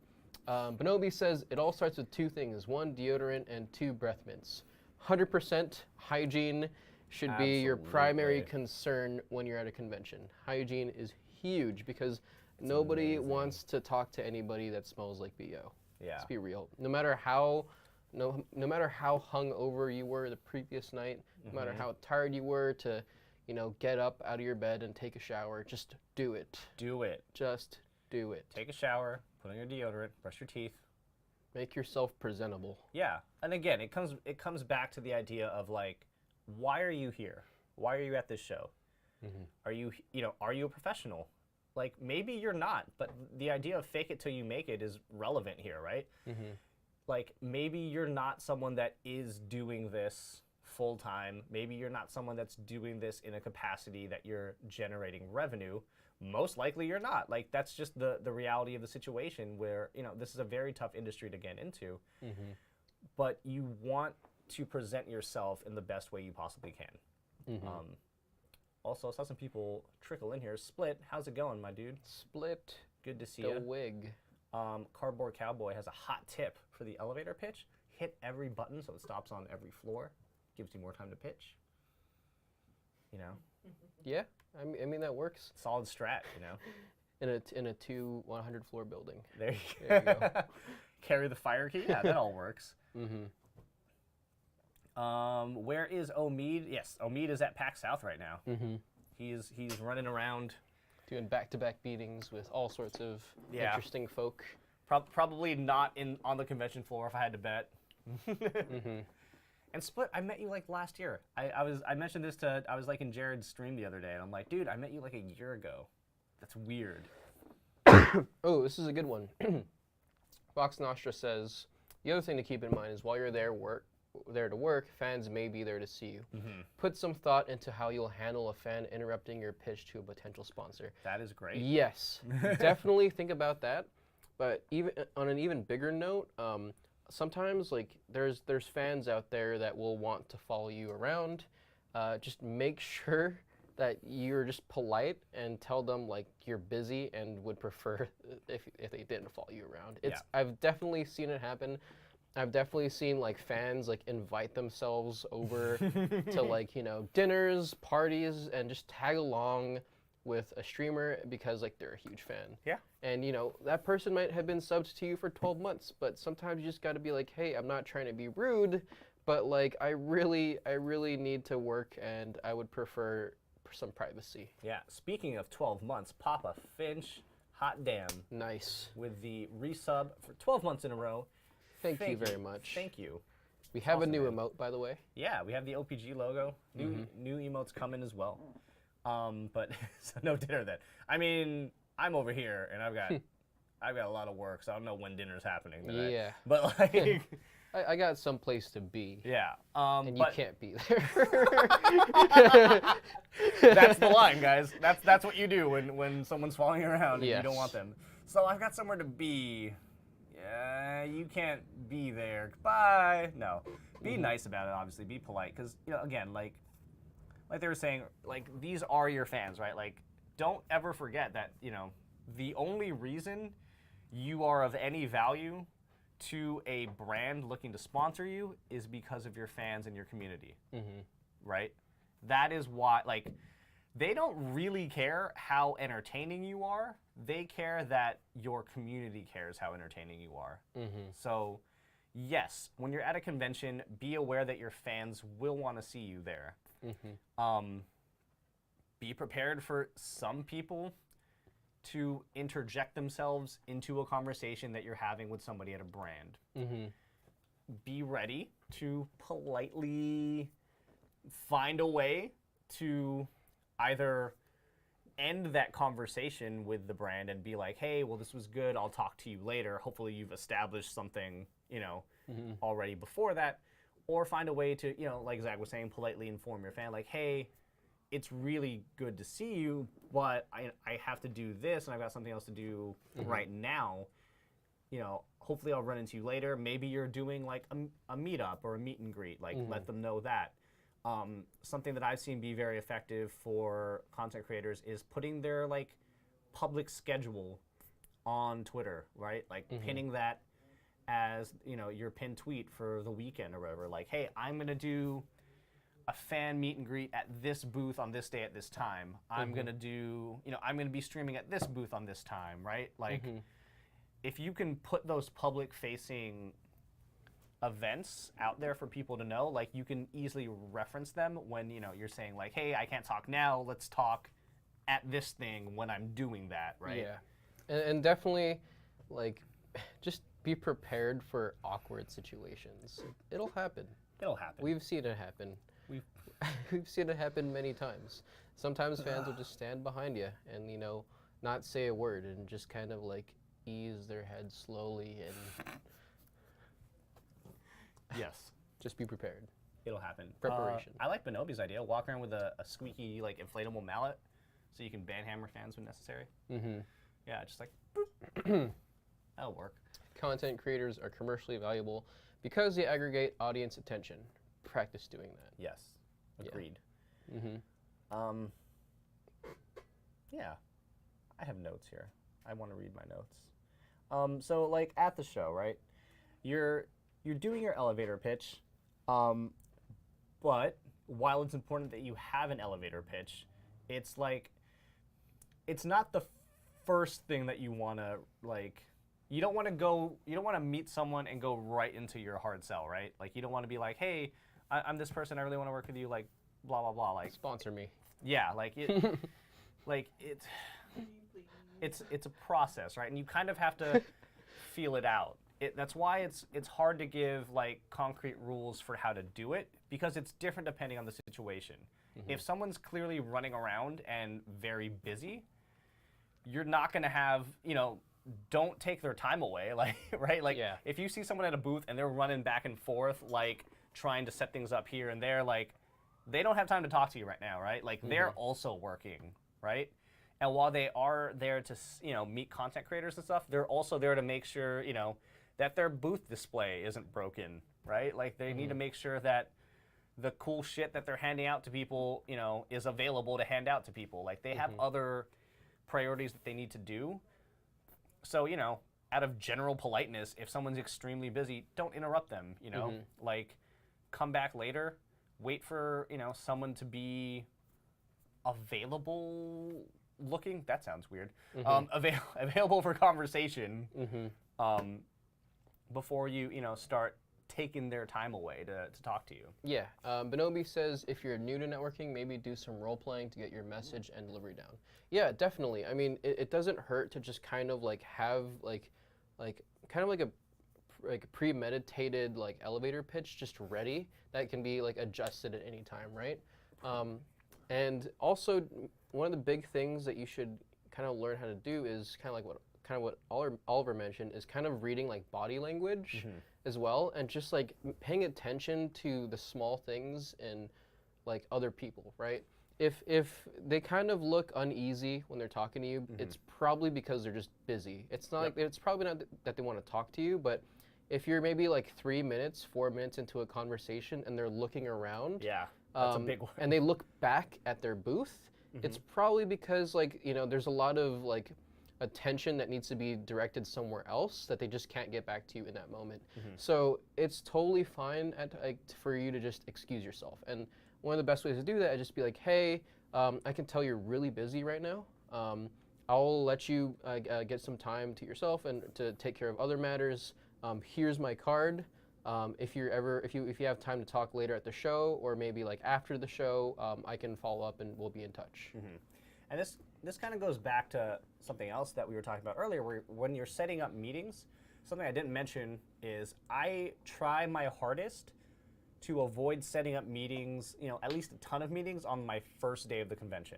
Bonobi says it all starts with two things: 1, deodorant, and 2, breath mints. 100% hygiene should be your primary concern when you're at a convention. Hygiene is huge because nobody wants to talk to anybody that smells like BO. Yeah. Let's be real. No matter how hungover you were the previous night, no matter how tired you were to, get up out of your bed and take a shower, just do it. Do it. Just do it. Take a shower, put on your deodorant, brush your teeth. Make yourself presentable. Yeah, and again, it comes back to the idea of like, why are you here? Why are you at this show? Are you a professional? like maybe you're not, but the idea of fake it till you make it is relevant here, right? Like maybe you're not someone that is doing this full time. Maybe you're not someone that's doing this in a capacity that you're generating revenue. Most likely you're not. Like that's just the reality of the situation where, you know, this is a very tough industry to get into. But you want to present yourself in the best way you possibly can. Also, I saw some people trickle in here. Split, how's it going, my dude? Split. Good to see The you. wig. Cardboard Cowboy has a hot tip for the elevator pitch. Hit every button so it stops on every floor. Gives you more time to pitch. You know? Yeah, I mean that works. Solid strat, you know? In a 100 floor building. There you There you go. Carry the fire key? Yeah, that all works. Where is Omid? Yes, Omid is at PAX South right now. He's running around. Doing back-to-back meetings with all sorts of interesting folk. Probably not on the convention floor if I had to bet. And Split, I met you like last year. I mentioned this I was like in Jared's stream the other day, and I'm like, dude, I met you like a year ago. That's weird. Oh, this is a good one. Vox Nostra says, the other thing to keep in mind is while you're there to work, fans may be there to see you. Put some thought into how you'll handle a fan interrupting your pitch to a potential sponsor. That is great. Yes, definitely think about that. But even on an even bigger note, sometimes like there's fans out there that will want to follow you around. Just make sure that you're just polite and tell them like you're busy and would prefer if they didn't follow you around. I've definitely seen it happen. I've definitely seen like fans like invite themselves over to like, you know, dinners, parties, and just tag along with a streamer because like they're a huge fan. Yeah. And you know, that person might have been subbed to you for 12 months, but sometimes you just got to be like, hey, I'm not trying to be rude, but like I really need to work and I would prefer some privacy. Yeah. Speaking of 12 months, Papa Finch, hot damn. Nice. With the resub for 12 months in a row. Thank you very much. Thank you. We have a new emote, by the way. Yeah, we have the OPG logo. New emotes coming as well. But so no dinner then. I mean, I'm over here and I've got a lot of work, so I don't know when dinner's happening today. Yeah. But like I got some place to be. Yeah. And you can't be there. That's the line, guys. That's what you do when someone's following you around and you don't want them. So I've got somewhere to be. You can't be there. Bye. No. Be nice about it, obviously. Be polite. Because, you know, again, like they were saying, like, these are your fans, right? Like, don't ever forget that, you know, the only reason you are of any value to a brand looking to sponsor you is because of your fans and your community, right? That is why, like, they don't really care how entertaining you are. They care that your community cares how entertaining you are. So, yes, when you're at a convention, be aware that your fans will want to see you there. Be prepared for some people to interject themselves into a conversation that you're having with somebody at a brand. Be ready to politely find a way to either end that conversation with the brand and be like, hey, well, this was good. I'll talk to you later. Hopefully you've established something, you know, already before that. Or find a way to, you know, like Zach was saying, politely inform your fan, like, hey, it's really good to see you, but I have to do this and I've got something else to do right now. You know, hopefully I'll run into you later. Maybe you're doing like a meetup or a meet and greet. Like, let them know that. Something that I've seen be very effective for content creators is putting their like public schedule on Twitter, right? Like pinning that as, you know, your pinned tweet for the weekend or whatever. Like, hey, I'm gonna do a fan meet and greet at this booth on this day at this time. I'm gonna do, you know, I'm gonna be streaming at this booth on this time, right? Like, if you can put those public facing events out there for people to know, like you can easily reference them when, you know, you're saying like, hey, I can't talk now, let's talk at this thing when I'm doing that, right? Yeah. And definitely, like, just be prepared for awkward situations. It'll happen. It'll happen. We've seen it happen. We've seen it happen many times. Sometimes fans will just stand behind you and, you know, not say a word and just kind of like ease their head slowly and Yes. just be prepared. It'll happen. Preparation. I like Benobi's idea. Walk around with a squeaky, like, inflatable mallet so you can banhammer fans when necessary. Mm-hmm. Yeah, just like, boop. That'll work. Content creators are commercially valuable because they aggregate audience attention. Practice doing that. Yes. Agreed. Yeah. Mm-hmm. Yeah. I have notes here. I want to read my notes. So, like, at the show, right? You're doing your elevator pitch, but while it's important that you have an elevator pitch, it's like, it's not the first thing that you want to, like, you don't want to meet someone and go right into your hard sell, right? Like, you don't want to be like, hey, I'm this person, I really want to work with you, like, blah, blah, blah. Like, sponsor me. Yeah, like, it, like, it's a process, right? And you kind of have to feel it out. That's why it's hard to give, like, concrete rules for how to do it, because it's different depending on the situation. Mm-hmm. If someone's clearly running around and very busy, you're not going to have, don't take their time away, like, right? Like, yeah. If you see someone at a booth and they're running back and forth, like, trying to set things up here and there, like, they don't have time to talk to you right now, right? Like, they're also working, right? And while they are there to, meet content creators and stuff, they're also there to make sure, that their booth display isn't broken, right? Like, they need to make sure that the cool shit that they're handing out to people, is available to hand out to people. Like, they have other priorities that they need to do. So, out of general politeness, if someone's extremely busy, don't interrupt them, Like, come back later, wait for, someone to be available looking. That sounds weird. Available for conversation before you, start taking their time away to talk to you. Yeah. Benobi says if you're new to networking, maybe do some role playing to get your message and delivery down. Yeah, definitely. I mean, it doesn't hurt to just kind of like have like kind of like a premeditated like elevator pitch just ready that can be like adjusted at any time, right? And also one of the big things that you should kind of learn how to do is kind of what Oliver mentioned is kind of reading like body language as well, and just like paying attention to the small things in like other people, right? If they kind of look uneasy when they're talking to you, it's probably because they're just busy. It's not like it's probably not that they want to talk to you, but if you're maybe like 3 minutes, 4 minutes into a conversation and they're looking around, that's a big one. and they look back at their booth, it's probably because like there's a lot of like attention that needs to be directed somewhere else that they just can't get back to you in that moment. So it's totally fine for you to just excuse yourself. And one of the best ways to do that is just be like, hey, I can tell you're really busy right now. I'll let you get some time to yourself and to take care of other matters. Here's my card. If you have time to talk later at the show or maybe like after the show, I can follow up and we'll be in touch. And this kind of goes back to something else that we were talking about earlier, where when you're setting up meetings, something I didn't mention is I try my hardest to avoid setting up meetings, at least a ton of meetings on my first day of the convention.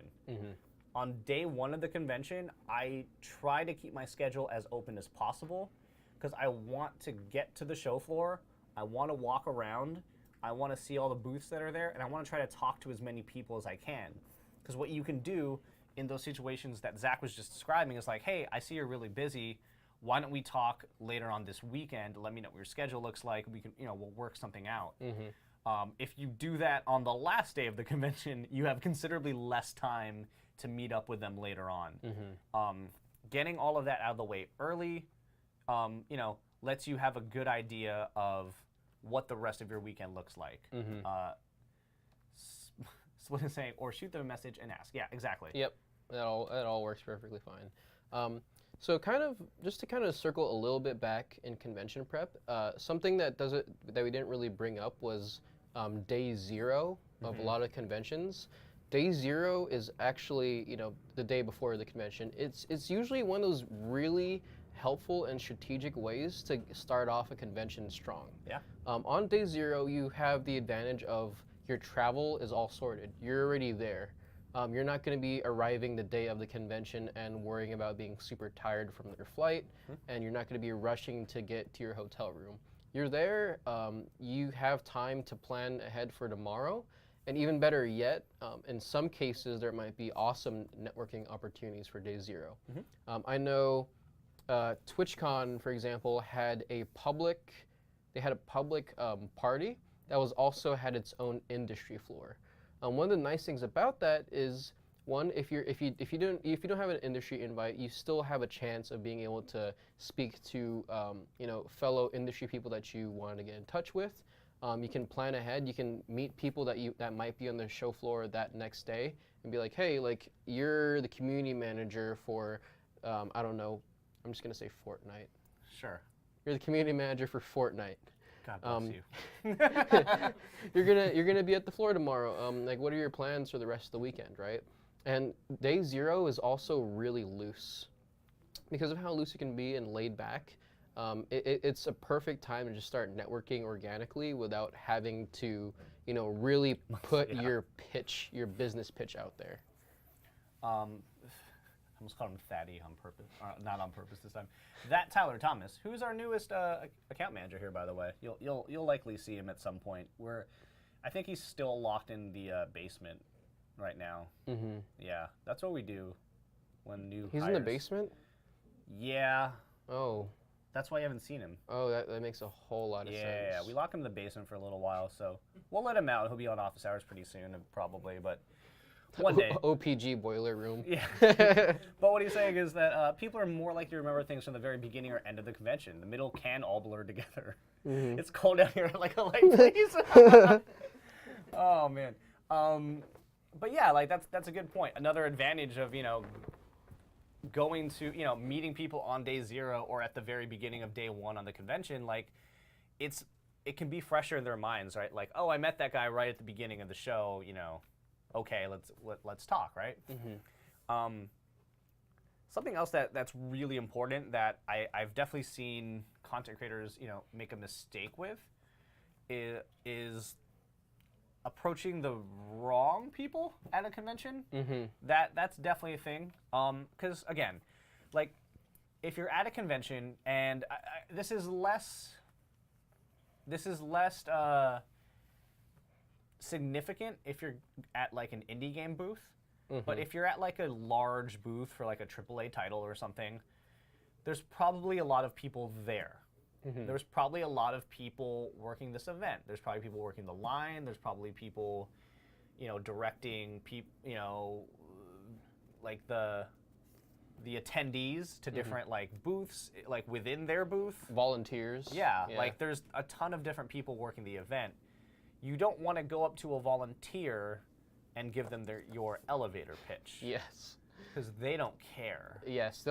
On day one of the convention, I try to keep my schedule as open as possible because I want to get to the show floor, I want to walk around, I want to see all the booths that are there, and I want to try to talk to as many people as I can. Because what you can do in those situations that Zach was just describing is like, hey, I see you're really busy. Why don't we talk later on this weekend? Let me know what your schedule looks like. We can, we'll work something out. If you do that on the last day of the convention, you have considerably less time to meet up with them later on. Getting all of that out of the way early, lets you have a good idea of what the rest of your weekend looks like. Split and saying, or shoot them a message and ask. Yeah, exactly. Yep, that all works perfectly fine. So just to kind of circle a little bit back in convention prep, something that we didn't really bring up was day 0 of a lot of conventions. Day 0 is actually the day before the convention. It's usually one of those really helpful and strategic ways to start off a convention strong. Yeah. On day 0, you have the advantage of your travel is all sorted. You're already there. You're not going to be arriving the day of the convention and worrying about being super tired from your flight, and you're not going to be rushing to get to your hotel room. You're there, you have time to plan ahead for tomorrow, and even better yet, in some cases there might be awesome networking opportunities for day 0. I know TwitchCon, for example, had a public party that was also had its own industry floor. One of the nice things about that is, one, if you don't have an industry invite, you still have a chance of being able to speak to fellow industry people that you want to get in touch with. You can plan ahead. You can meet people that might be on the show floor that next day and be like, hey, like you're the community manager for I don't know. I'm just gonna say Fortnite. Sure. You're the community manager for Fortnite. God bless you. You're gonna be at the floor tomorrow. Like, what are your plans for the rest of the weekend, right? And day 0 is also really loose, because of how loose it can be and laid back. It's a perfect time to just start networking organically without having to, really put your business pitch out there. I almost called him Thaddy on purpose, not on purpose this time. That Tyler Thomas, who's our newest account manager here, by the way. You'll likely see him at some point. I think he's still locked in the basement right now. Yeah, that's what we do when new. He's hires. in the basement. Yeah. Oh. That's why you haven't seen him. Oh, that makes a whole lot of sense. Yeah, we lock him in the basement for a little while, so we'll let him out. He'll be on office hours pretty soon, probably, but. One day. OPG boiler room. Yeah. But what he's saying is that people are more likely to remember things from the very beginning or end of the convention. The middle can all blur together. It's cold out here, like a light, please. Oh, man. But yeah, like that's a good point. Another advantage of, going to, meeting people on day 0 or at the very beginning of day 1 on the convention, like it can be fresher in their minds, right? Like, oh, I met that guy right at the beginning of the show, okay, let's talk, right? Something else that's really important that I've definitely seen content creators, make a mistake with is approaching the wrong people at a convention. That's definitely a thing. Because again, like if you're at a convention and this is less significant if you're at like an indie game booth, but if you're at like a large booth for like a AAA title or something, there's probably a lot of people there. There's probably a lot of people working this event. There's probably people working the line. There's probably people, directing people, like the attendees to different like booths, like within their booth. Volunteers. Yeah, like there's a ton of different people working the event. You don't want to go up to a volunteer and give them your elevator pitch. Yes. Because they don't care. Yes,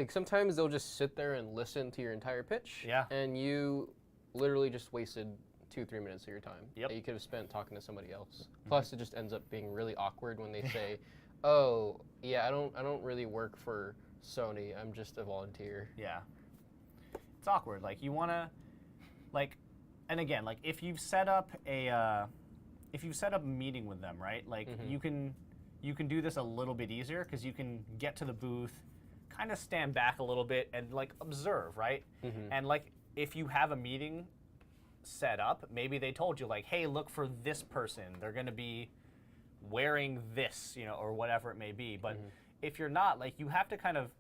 sometimes they'll just sit there and listen to your entire pitch. Yeah. And you literally just wasted 2-3 minutes of your time Yep. that you could have spent talking to somebody else. Plus, it just ends up being really awkward when they say, "Oh, yeah, I don't really work for Sony. I'm just a volunteer." Yeah. It's awkward. Like you want to, like. And again, like if you've set up a meeting with them, right? Like you can do this a little bit easier because you can get to the booth, kind of stand back a little bit and like observe, right? And like if you have a meeting set up, maybe they told you like, hey, look for this person. They're going to be wearing this, or whatever it may be. But if you're not, like you have to kind of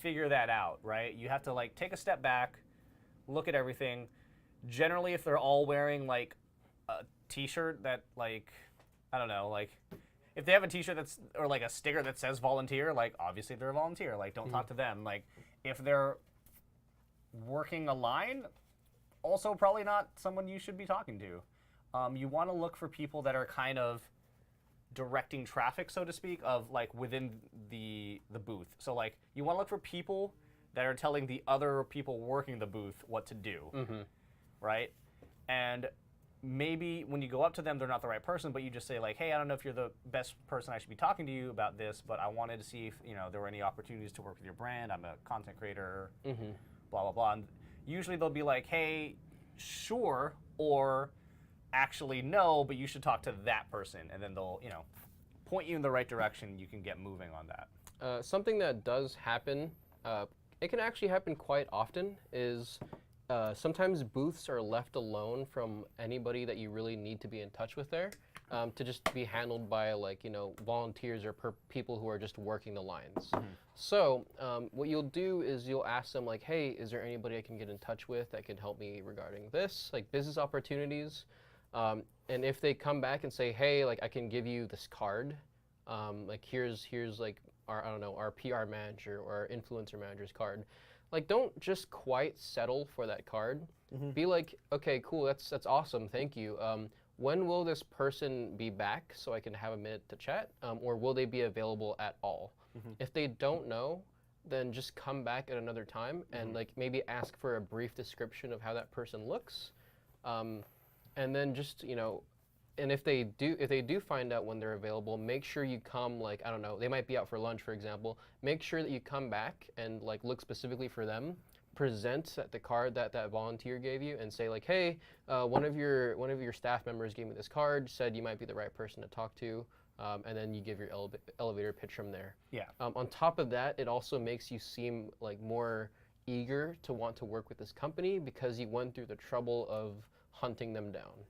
figure that out, right? You have to like take a step back, look at everything. Generally, if they're all wearing like a T-shirt that like, I don't know, like if they have a T-shirt that's or like a sticker that says volunteer, like obviously they're a volunteer. Like don't talk to them. Like if they're working a line, also probably not someone you should be talking to. You want to look for people that are kind of directing traffic, so to speak, of like within the booth. So like you want to look for people that are telling the other people working the booth what to do. Right? And maybe when you go up to them, they're not the right person, but you just say like, hey, I don't know if you're the best person I should be talking to you about this, but I wanted to see if, there were any opportunities to work with your brand. I'm a content creator, blah, blah, blah. And usually they'll be like, hey, sure, or actually no, but you should talk to that person. And then they'll, point you in the right direction, you can get moving on that. Something that does happen, it can actually happen quite often, is sometimes booths are left alone from anybody that you really need to be in touch with there, to just be handled by volunteers or people who are just working the lines. So what you'll do is you'll ask them like, hey, is there anybody I can get in touch with that can help me regarding this, like business opportunities? And if they come back and say, hey, like I can give you this card, like here's like our PR manager or our influencer manager's card. Like, don't just quite settle for that card. Be like, okay, cool, that's awesome, thank you. When will this person be back so I can have a minute to chat? Or will they be available at all? If they don't know, then just come back at another time and like maybe ask for a brief description of how that person looks. And then just, and if they do find out when they're available, make sure you come, like, I don't know, they might be out for lunch, for example. Make sure that you come back and like look specifically for them, present the card that volunteer gave you, and say like, hey, one of your staff members gave me this card, said you might be the right person to talk to, and then you give your elevator pitch from there. Yeah. On top of that, it also makes you seem like more eager to want to work with this company because you went through the trouble of hunting them down.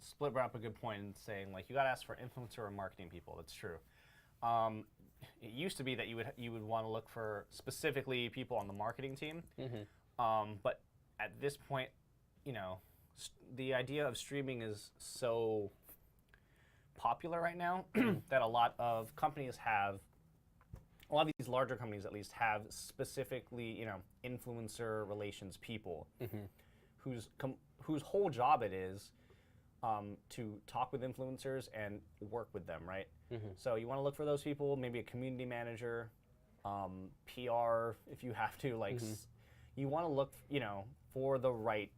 Split brought up a good point in saying like you got to ask for influencer or marketing people. That's true. It used to be that you would want to look for specifically people on the marketing team, but at this point, the idea of streaming is so popular right now that a lot of these larger companies at least have specifically influencer relations people whose whole job it is to talk with influencers and work with them, right? So you want to look for those people, maybe a community manager, PR if you have to, like you want to look, for the right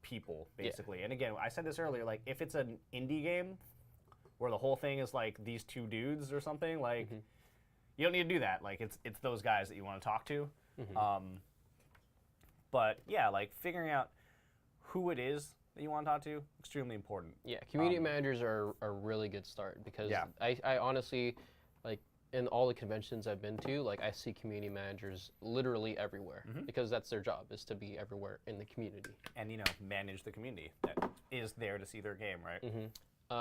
people, basically. And again, I said this earlier, like if it's an indie game where the whole thing is like these two dudes or something, like you don't need to do that. Like it's those guys that you want to talk to. But yeah, like figuring out who it is that you want to talk to, extremely important. Yeah, community managers are a really good start because I honestly, like in all the conventions I've been to, like I see community managers literally everywhere because that's their job, is to be everywhere in the community. And manage the community that is there to see their game, right?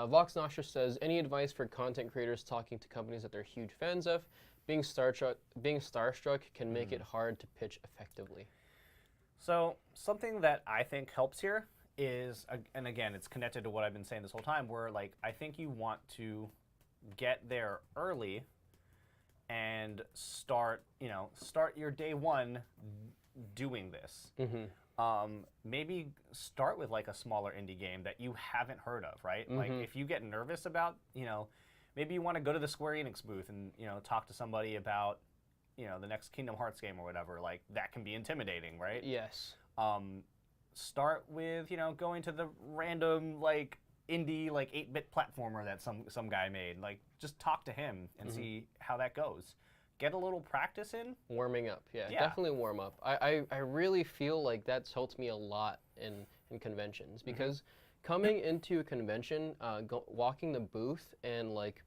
Vox Nostra says, any advice for content creators talking to companies that they're huge fans of? Being starstruck can make it hard to pitch effectively. So something that I think helps here is, and again, it's connected to what I've been saying this whole time, where like I think you want to get there early and start your day one doing this. Maybe start with like a smaller indie game that you haven't heard of, right? Like if you get nervous about, maybe you want to go to the Square Enix booth and talk to somebody about the next Kingdom Hearts game or whatever. Like that can be intimidating, right? Yes. Start with going to the random like indie like 8-bit platformer that some guy made. Like just talk to him and see how that goes. Get a little practice in. Warming up, yeah. Definitely warm up. I really feel like that's helped me a lot in conventions because coming into a convention, walking the booth and like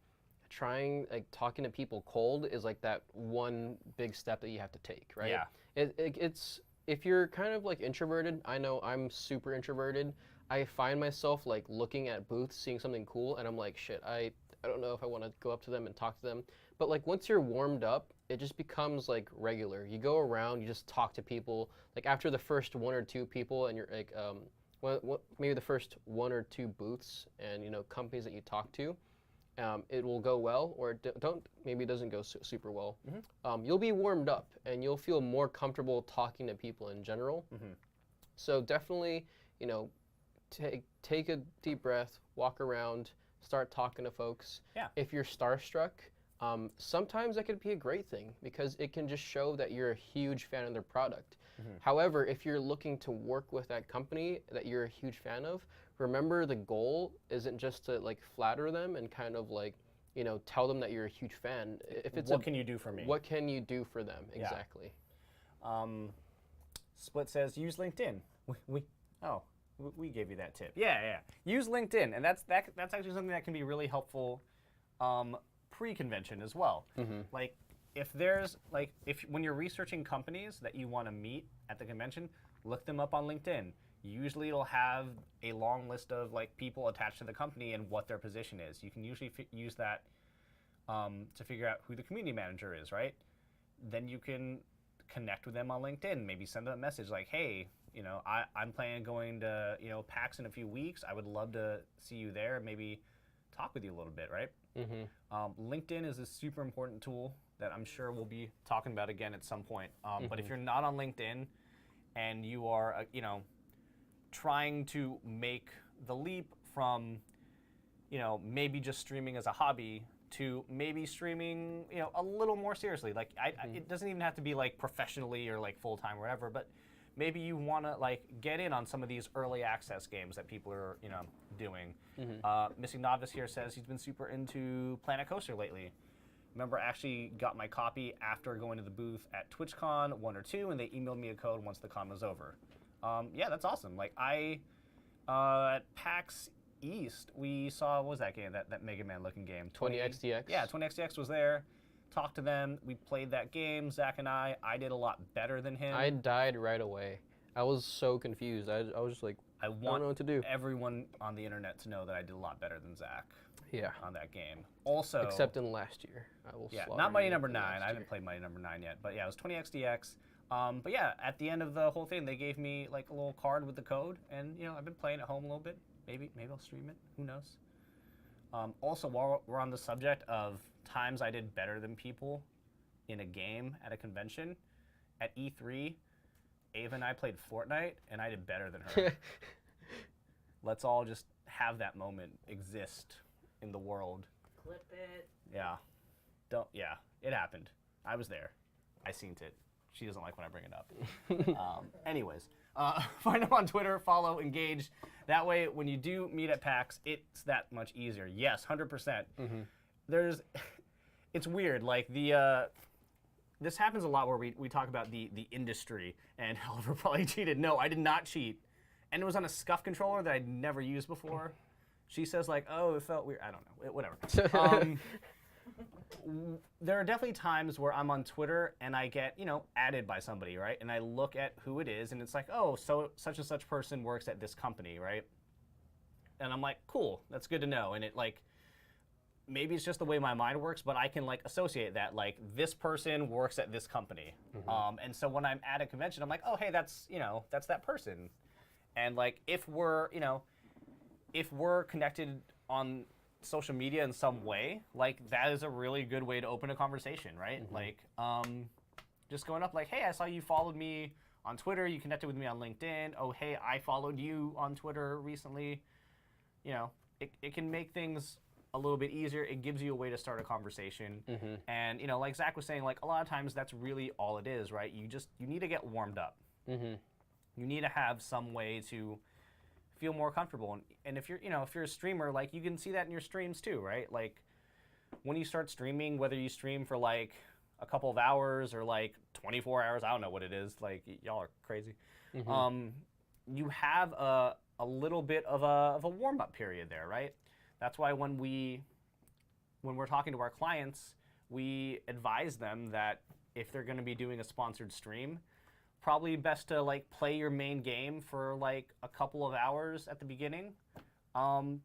talking to people cold is like that one big step that you have to take, right? Yeah. It's if you're kind of like introverted, I know I'm super introverted. I find myself like looking at booths, seeing something cool, and I'm like, shit, I don't know if I want to go up to them and talk to them. But like once you're warmed up, it just becomes like regular. You go around, you just talk to people. Like after the first one or two people, and you're like, maybe the first one or two booths and companies that you talk to, it will go well, or maybe it doesn't go super well. You'll be warmed up and you'll feel more comfortable talking to people in general. So definitely, take a deep breath, walk around, start talking to folks. Yeah. If you're starstruck, sometimes that could be a great thing because it can just show that you're a huge fan of their product. However, if you're looking to work with that company that you're a huge fan of, remember the goal isn't just to like flatter them and kind of like, tell them that you're a huge fan. If it's what can you do for me? What can you do for them? Exactly. Split says use LinkedIn. We gave you that tip. Yeah. Use LinkedIn, and that's actually something that can be really helpful pre-convention as well. Like if when you're researching companies that you want to meet at the convention, look them up on LinkedIn. Usually it'll have a long list of like people attached to the company and what their position is. You can usually use that to figure out who the community manager is, right? Then you can connect with them on LinkedIn. Maybe send them a message like, hey, I'm planning on going to PAX in a few weeks. I would love to see you there. Maybe talk with you a little bit, right? LinkedIn is a super important tool that I'm sure we'll be talking about again at some point. But if you're not on LinkedIn and you are, trying to make the leap from, maybe just streaming as a hobby to maybe streaming, a little more seriously. Like, it doesn't even have to be like professionally or like full time or whatever, but maybe you want to like get in on some of these early access games that people are, doing. Missing Novice here says he's been super into Planet Coaster lately. Remember, I actually got my copy after going to the booth at TwitchCon 1 or 2, and they emailed me a code once the con was over. Yeah, that's awesome. Like at PAX East, we saw, what was that game? That Mega Man looking game? 20XDX. Yeah, 20XDX was there. Talked to them. We played that game, Zach and I. I did a lot better than him. I died right away. I was so confused. I was just like, I don't know what to do. Everyone on the internet to know that I did a lot better than Zach. Yeah. On that game. Also. Except in last year. Not Mighty Number 9. I haven't played Mighty Number 9 yet. But yeah, it was 20XDX. But yeah, at the end of the whole thing, they gave me like a little card with the code, and I've been playing at home a little bit. Maybe I'll stream it. Who knows? Also, while we're on the subject of times I did better than people in a game at a convention, at E3, Ava and I played Fortnite, and I did better than her. Let's all just have that moment exist in the world. Clip it. Yeah. It happened. I was there. I seen it. She doesn't like when I bring it up. Anyways, find them on Twitter, follow, engage. That way, when you do meet at PAX, it's that much easier. Yes, 100%. It's weird. Like this happens a lot where we talk about the industry, and Oliver probably cheated. No, I did not cheat. And it was on a SCUF controller that I'd never used before. She says like, oh, it felt weird. I don't know. Whatever. There are definitely times where I'm on Twitter and I get, added by somebody, right? And I look at who it is, and it's like, oh, so such and such person works at this company, right? And I'm like, cool, that's good to know. And it like, maybe it's just the way my mind works, but I can like associate that, like this person works at this company. And so when I'm at a convention, I'm like, oh, hey, that's that person. And like, if we're connected on social media in some way, like that is a really good way to open a conversation, right? Like, just going up like, hey, I saw you followed me on Twitter, you connected with me on LinkedIn. Oh, hey, I followed you on Twitter recently. It can make things a little bit easier. It gives you a way to start a conversation. And, like Zach was saying, like a lot of times that's really all it is, right? You need to get warmed up. You need to have some way to feel more comfortable. And if you're, if you're a streamer, like you can see that in your streams too, right? Like when you start streaming, whether you stream for like a couple of hours or like 24 hours, I don't know what it is. Like y'all are crazy. You have a little bit of a warm up period there, right? That's why when we're talking to our clients, we advise them that if they're going to be doing a sponsored stream, probably best to like play your main game for like a couple of hours at the beginning,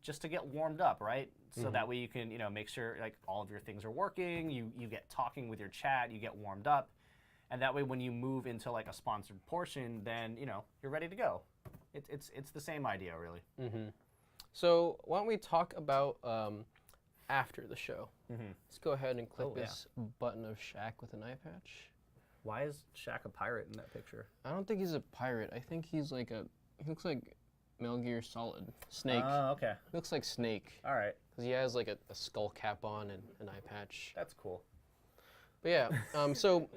just to get warmed up, right? So that way you can, make sure like all of your things are working, you get talking with your chat, you get warmed up, and that way when you move into like a sponsored portion, then you're ready to go. It's the same idea, really. So why don't we talk about after the show? Let's go ahead and click this button of Shaq with an eye patch. Why is Shaq a pirate in that picture? I don't think he's a pirate. I think he's like he looks like Metal Gear Solid. Snake. Oh, okay. He looks like Snake. All right. Because he has like a skull cap on and an eye patch. That's cool. But yeah, so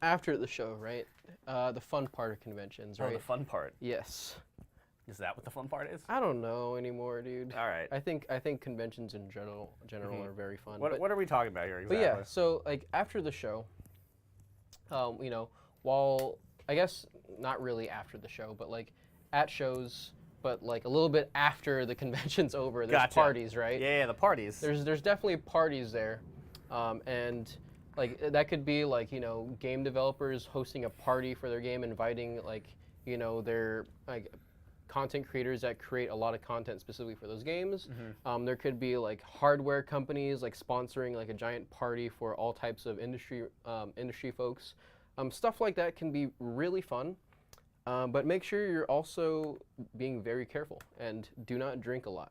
after the show, right? The fun part of conventions, right? Oh, the fun part. Yes. Is that what the fun part is? I don't know anymore, dude. All right. I think conventions in general are very fun. What are we talking about here exactly? But yeah, so like after the show, while I guess not really after the show, but like at shows, but like a little bit after the convention's over. There's Gotcha. parties, right? Yeah, the parties. There's definitely parties there, and like that could be like, you know, game developers hosting a party for their game, inviting like, you know, their like content creators that create a lot of content specifically for those games. There could be like hardware companies like sponsoring like a giant party for all types of industry folks. Stuff like that can be really fun, but make sure you're also being very careful and do not drink a lot.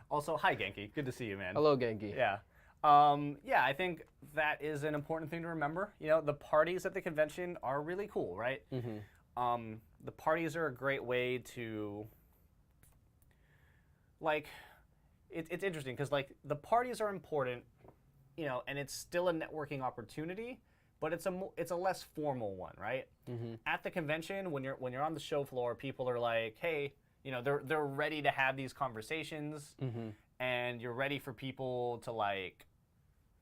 Also, hi Genki, good to see you, man. Hello, Genki. Yeah. Yeah, I think that is an important thing to remember. You know, the parties at the convention are really cool, right? The parties are a great way to, like, it's interesting because like the parties are important, you know, and it's still a networking opportunity, but it's a less formal one, right? At the convention, when you're on the show floor, people are like, hey, you know, they're ready to have these conversations, and you're ready for people to like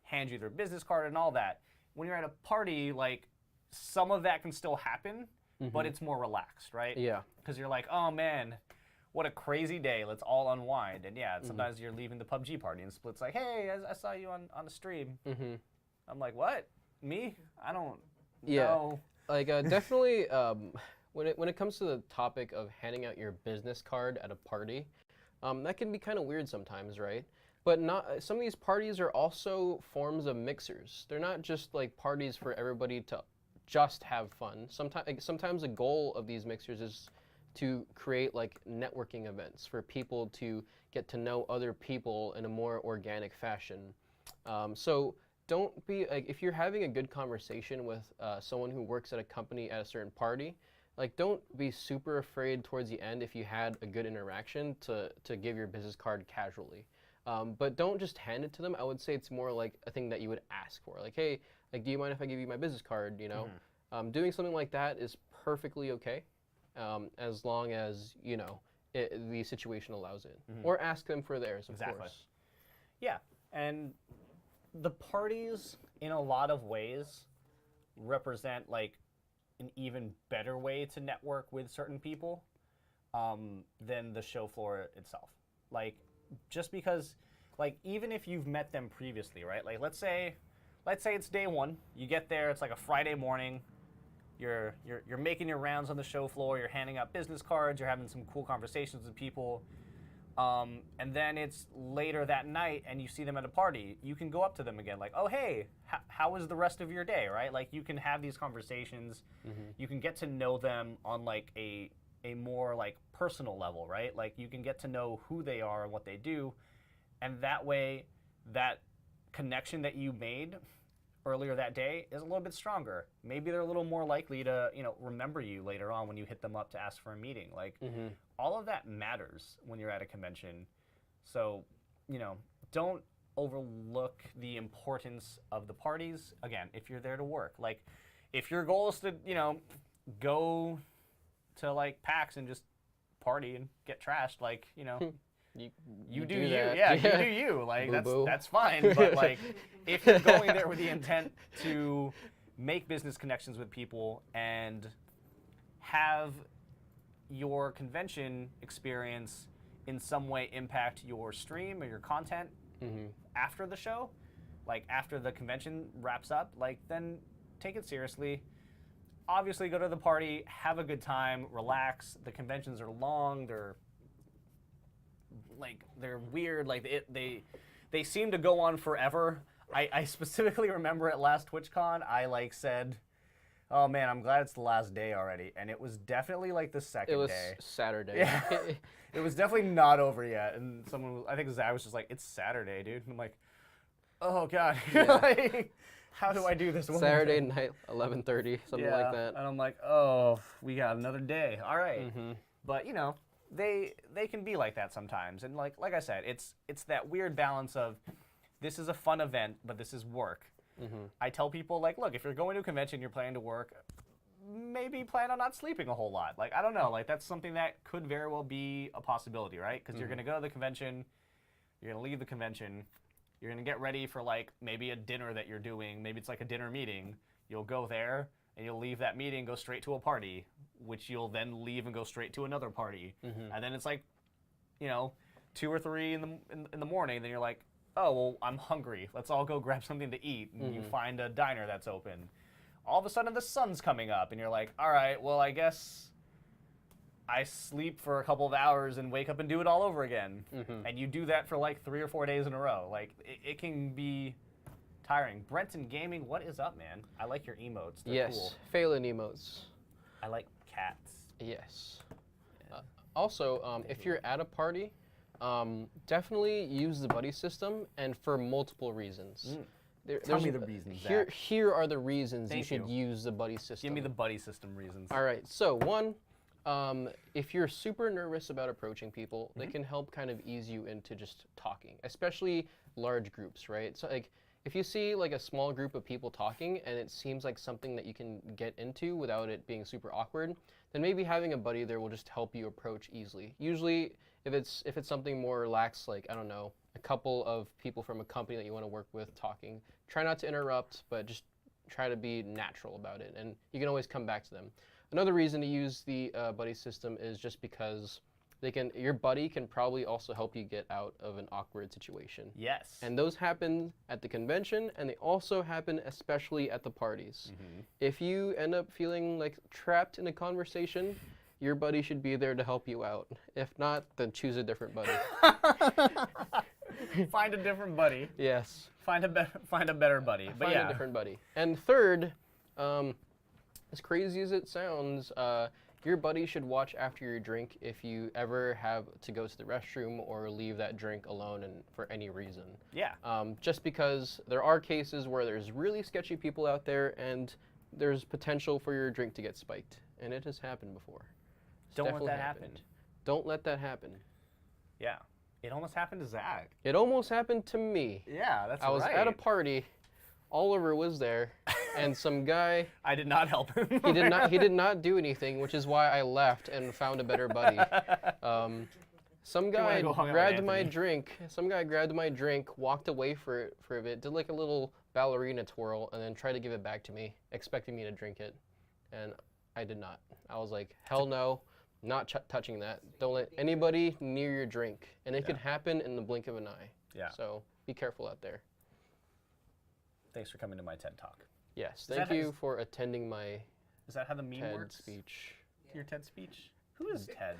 hand you their business card and all that. When you're at a party, like some of that can still happen, but it's more relaxed, right? Yeah. Because you're like, oh man, what a crazy day. Let's all unwind. And yeah, sometimes you're leaving the PUBG party and Split's like, hey, I saw you on the stream. I'm like, what? Me? I don't know. Like definitely when it comes to the topic of handing out your business card at a party, that can be kind of weird sometimes, right? But some of these parties are also forms of mixers. They're not just like parties for everybody to just have fun. Sometimes the goal of these mixers is to create like networking events for people to get to know other people in a more organic fashion. So don't be like, if you're having a good conversation with someone who works at a company at a certain party, like don't be super afraid towards the end if you had a good interaction to give your business card casually. But don't just hand it to them. I would say it's more like a thing that you would ask for. Like, hey, like, do you mind if I give you my business card? You know, doing something like that is perfectly okay, as long as you know the situation allows it. Or ask them for theirs, of course. Yeah, and the parties, in a lot of ways, represent like an even better way to network with certain people than the show floor itself. Like, just because, like, even if you've met them previously, right? Like, let's say it's day one. You get there. It's like a Friday morning. You're making your rounds on the show floor. You're handing out business cards. You're having some cool conversations with people. And then it's later that night, and you see them at a party. You can go up to them again, like, oh, hey, how was the rest of your day, right? Like, you can have these conversations. You can get to know them on, like, a more, like, personal level, right? Like, you can get to know who they are and what they do. And that way, that connection that you made earlier that day is a little bit stronger. Maybe they're a little more likely to, you know, remember you later on when you hit them up to ask for a meeting. Like, all of that matters when you're at a convention. So, you know, don't overlook the importance of the parties. Again, if you're there to work. Like, if your goal is to, you know, go to, like, PAX and just party and get trashed, like, you know... You do you, yeah, you do you. Like, that's fine. But, like, if you're going there with the intent to make business connections with people and have your convention experience in some way impact your stream or your content after the show, like after the convention wraps up, like, then take it seriously. Obviously, go to the party, have a good time, relax. The conventions are long. They're weird. Like, they seem to go on forever. I specifically remember at last TwitchCon, I like said, oh man, I'm glad it's the last day already. And it was definitely like the second day. It was Saturday. Yeah. It was definitely not over yet. And I think Zach was just like, it's Saturday, dude. And I'm like, oh God. Like, how do I do this? Saturday night, 11:30, something like that. And I'm like, oh, we got another day. All right. But, you know, they can be like that sometimes. And like I said, it's that weird balance of this is a fun event, but this is work. I tell people, like, look, if you're going to a convention, you're planning to work, maybe plan on not sleeping a whole lot. Like, I don't know. Like, that's something that could very well be a possibility, right? Because you're going to go to the convention, you're going to leave the convention, you're going to get ready for, like, maybe a dinner that you're doing. Maybe it's like a dinner meeting. You'll go there, and you'll leave that meeting, go straight to a party. which you'll then leave and go straight to another party. Mm-hmm. And then it's like, 2 or 3 in the morning. Then you're like, oh, well, I'm hungry. Let's all go grab something to eat. And you find a diner that's open. All of a sudden, the sun's coming up, and you're like, all right, well, I guess I sleep for a couple of hours and wake up and do it all over again. And you do that for like 3 or 4 days in a row. Like, it can be tiring. Brenton Gaming, what is up, man? I like your emotes. They're cool. Yes, Phelan emotes. I like cats. Yes. Also, if you're at a party, definitely use the buddy system, and for multiple reasons. Tell me the reasons, Zach. Here are the reasons you should you. use the buddy system. Give me the buddy system reasons. All right. So one, if you're super nervous about approaching people, they can help kind of ease you into just talking, especially large groups, right? So like, if you see like a small group of people talking and it seems like something that you can get into without it being super awkward, then maybe having a buddy there will just help you approach easily. Usually, if it's something more relaxed, like, I don't know, a couple of people from a company that you want to work with talking, try not to interrupt, but just try to be natural about it, and you can always come back to them. Another reason to use the buddy system is just because your buddy can probably also help you get out of an awkward situation. Yes. And those happen at the convention, and they also happen especially at the parties. If you end up feeling like trapped in a conversation, your buddy should be there to help you out. If not, then choose a different buddy. Find a different buddy. Yes. Find a better buddy. But Find a different buddy. And third, as crazy as it sounds, your buddy should watch after your drink if you ever have to go to the restroom or leave that drink alone and for any reason. Yeah. Just because there are cases where there's really sketchy people out there and there's potential for your drink to get spiked. And it has happened before. Don't let that happen. Don't let that happen. Yeah. It almost happened to Zach. It almost happened to me. Yeah, that's right. I was at a party. Oliver was there, and some guy. I did not help him. He did not do anything, which is why I left and found a better buddy. Some guy grabbed my drink. Some guy grabbed my drink, walked away for a bit, did like a little ballerina twirl, and then tried to give it back to me, expecting me to drink it, and I did not. I was like, hell no. Not touching that. Don't let anybody near your drink. And it could happen in the blink of an eye. Yeah. So be careful out there. Thanks for coming to my TED Talk. Yes. Thank you for attending my Is that how the meme TED works? speech. Your TED speech? Who is Ted?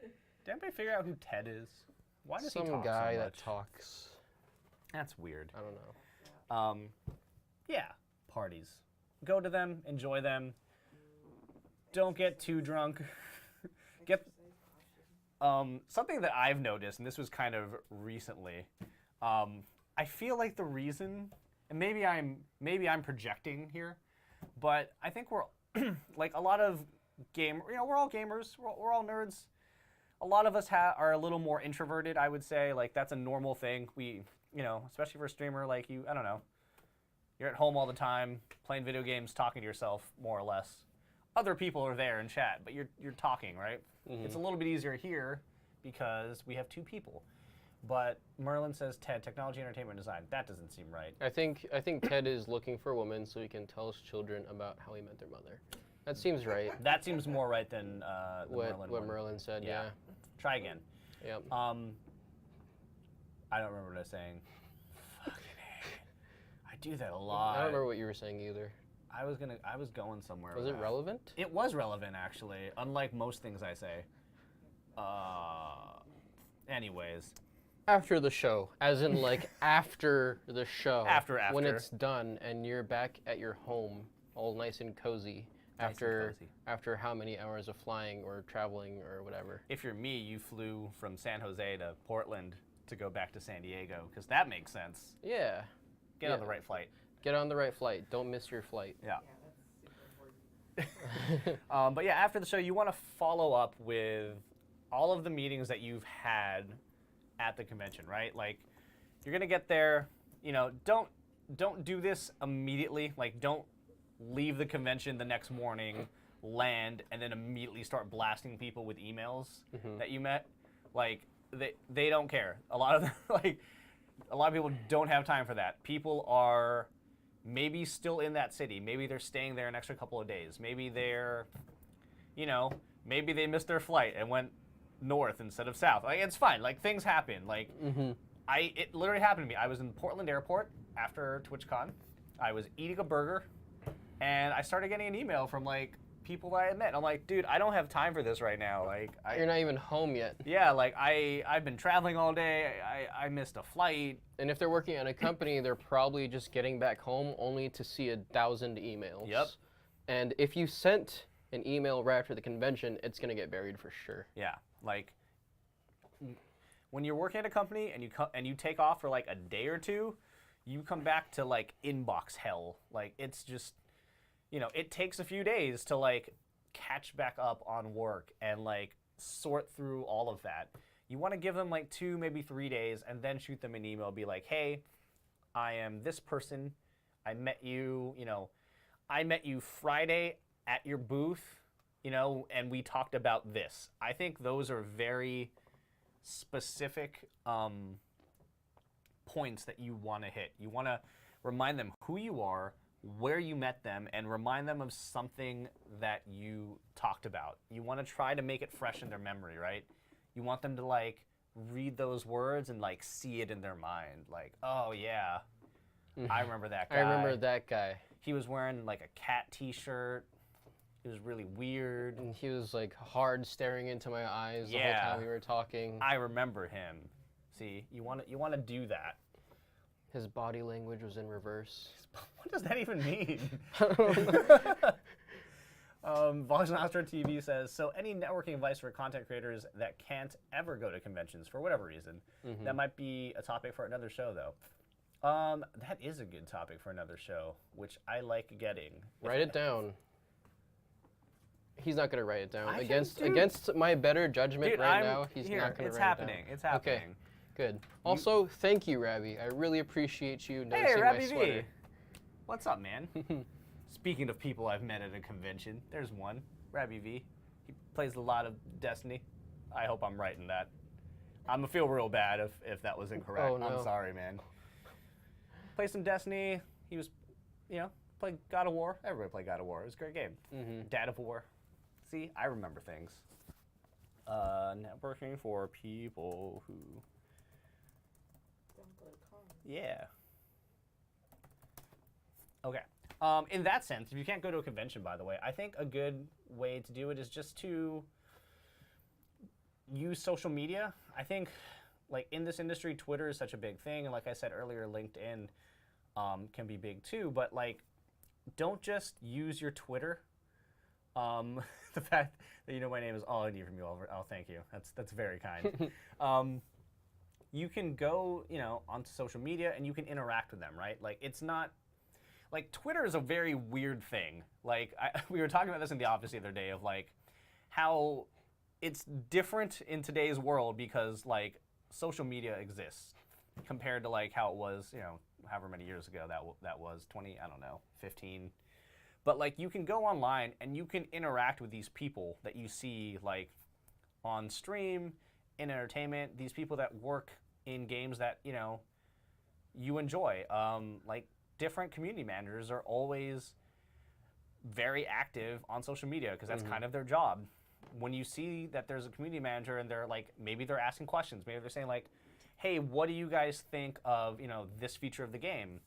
Did anybody figure out who Ted is? Why does he talk so much? Some guy that talks. That's weird. I don't know. Yeah. Parties. Go to them. Enjoy them. Don't get too drunk. Something that I've noticed, and this was kind of recently, I feel like the reason, and maybe I'm projecting here, but I think we're like a lot of we're all gamers, we're all nerds. A lot of us are a little more introverted, I would say. Like, that's a normal thing. We, especially for a streamer like you, I don't know. You're at home all the time, playing video games, talking to yourself, more or less. Other people are there in chat, but you're talking, right? It's a little bit easier here because we have 2 people. But Merlin says TED, technology, entertainment, design. That doesn't seem right. I think Ted is looking for a woman so he can tell his children about how he met their mother. That seems right. That seems more right than what Merlin said. Yeah. Try again. Yep. I don't remember what I was saying. Fucking A. I do that a lot. I don't remember what you were saying either. I was going somewhere. Was it relevant? It was relevant, actually. Unlike most things I say. Anyways. After the show, as in like after the show. After. When it's done and you're back at your home, all nice and cozy. After how many hours of flying or traveling or whatever. If you're me, you flew from San Jose to Portland to go back to San Diego, because that makes sense. Yeah. Get on the right flight. Get on the right flight. Don't miss your flight. Yeah. That's super important. But yeah, after the show, you want to follow up with all of the meetings that you've had at the convention, right? Like, you're gonna get there. Don't do this immediately. Like, don't leave the convention the next morning, land, and then immediately start blasting people with emails that you met. Like, they don't care. A lot of people don't have time for that. People are maybe still in that city. Maybe they're staying there an extra couple of days. Maybe they're you know, maybe they missed their flight and went north instead of south. Like, it's fine. Like, things happen. Like, it literally happened to me. I was in Portland Airport after TwitchCon. I was eating a burger, and I started getting an email from, like, people that I had met. I'm like, dude, I don't have time for this right now. Like, You're not even home yet. Yeah, like, I've been traveling all day. I missed a flight. And if they're working at a company, they're probably just getting back home only to see 1,000 emails. Yep. And if you sent an email right after the convention, it's going to get buried for sure. Yeah, like, when you're working at a company and you take off for like a day or two, you come back to like inbox hell. Like, it's just, you know, it takes a few days to like catch back up on work and like sort through all of that. You want to give them like 2, maybe 3 days, and then shoot them an email. Be like, hey, I am this person. I met you, I met you Friday at your booth, and we talked about this. I think those are very specific points that you want to hit. You want to remind them who you are, where you met them, and remind them of something that you talked about. You want to try to make it fresh in their memory, right? You want them to like read those words and like see it in their mind. Like, oh yeah, I remember that guy. I remember that guy. He was wearing like a cat t-shirt. It was really weird. And he was like hard staring into my eyes the whole time we were talking. I remember him. See, you want to do that. His body language was in reverse. What does that even mean? Voxnostra TV says, so any networking advice for content creators that can't ever go to conventions for whatever reason? That might be a topic for another show, though. That is a good topic for another show, which I like getting. Write it down. He's not going to write it down. I Against my better judgment now, he's not going to write it down. It's happening. Okay, good. Also, thank you, Rabbi. I really appreciate you noticing Hey, my Rabbi sweater. V. What's up, man? Speaking of people I've met at a convention, there's one, Rabbi V. He plays a lot of Destiny. I hope I'm right in that. I'm going to feel real bad if that was incorrect. Oh, no. I'm sorry, man. Play some Destiny. He was, played God of War. Everybody played God of War. It was a great game. Dad of War. See, I remember things. Networking for people who... Yeah. Okay. In that sense, if you can't go to a convention, by the way, I think a good way to do it is just to use social media. I think, like, in this industry, Twitter is such a big thing, and like I said earlier, LinkedIn can be big too, but, like, don't just use your Twitter. The fact that my name is all I need from you, Oliver. Oh, thank you. That's very kind. You can go, onto social media and you can interact with them, right? Like, it's not like Twitter is a very weird thing. Like, we were talking about this in the office the other day of like how it's different in today's world because like social media exists compared to like how it was, however many years ago that was 20, I don't know, 15. But like you can go online and you can interact with these people that you see like on stream, in entertainment, these people that work in games that, you enjoy. Like different community managers are always very active on social media because that's kind of their job. When you see that there's a community manager and they're like, maybe they're asking questions, maybe they're saying like, hey, what do you guys think of, this feature of the game?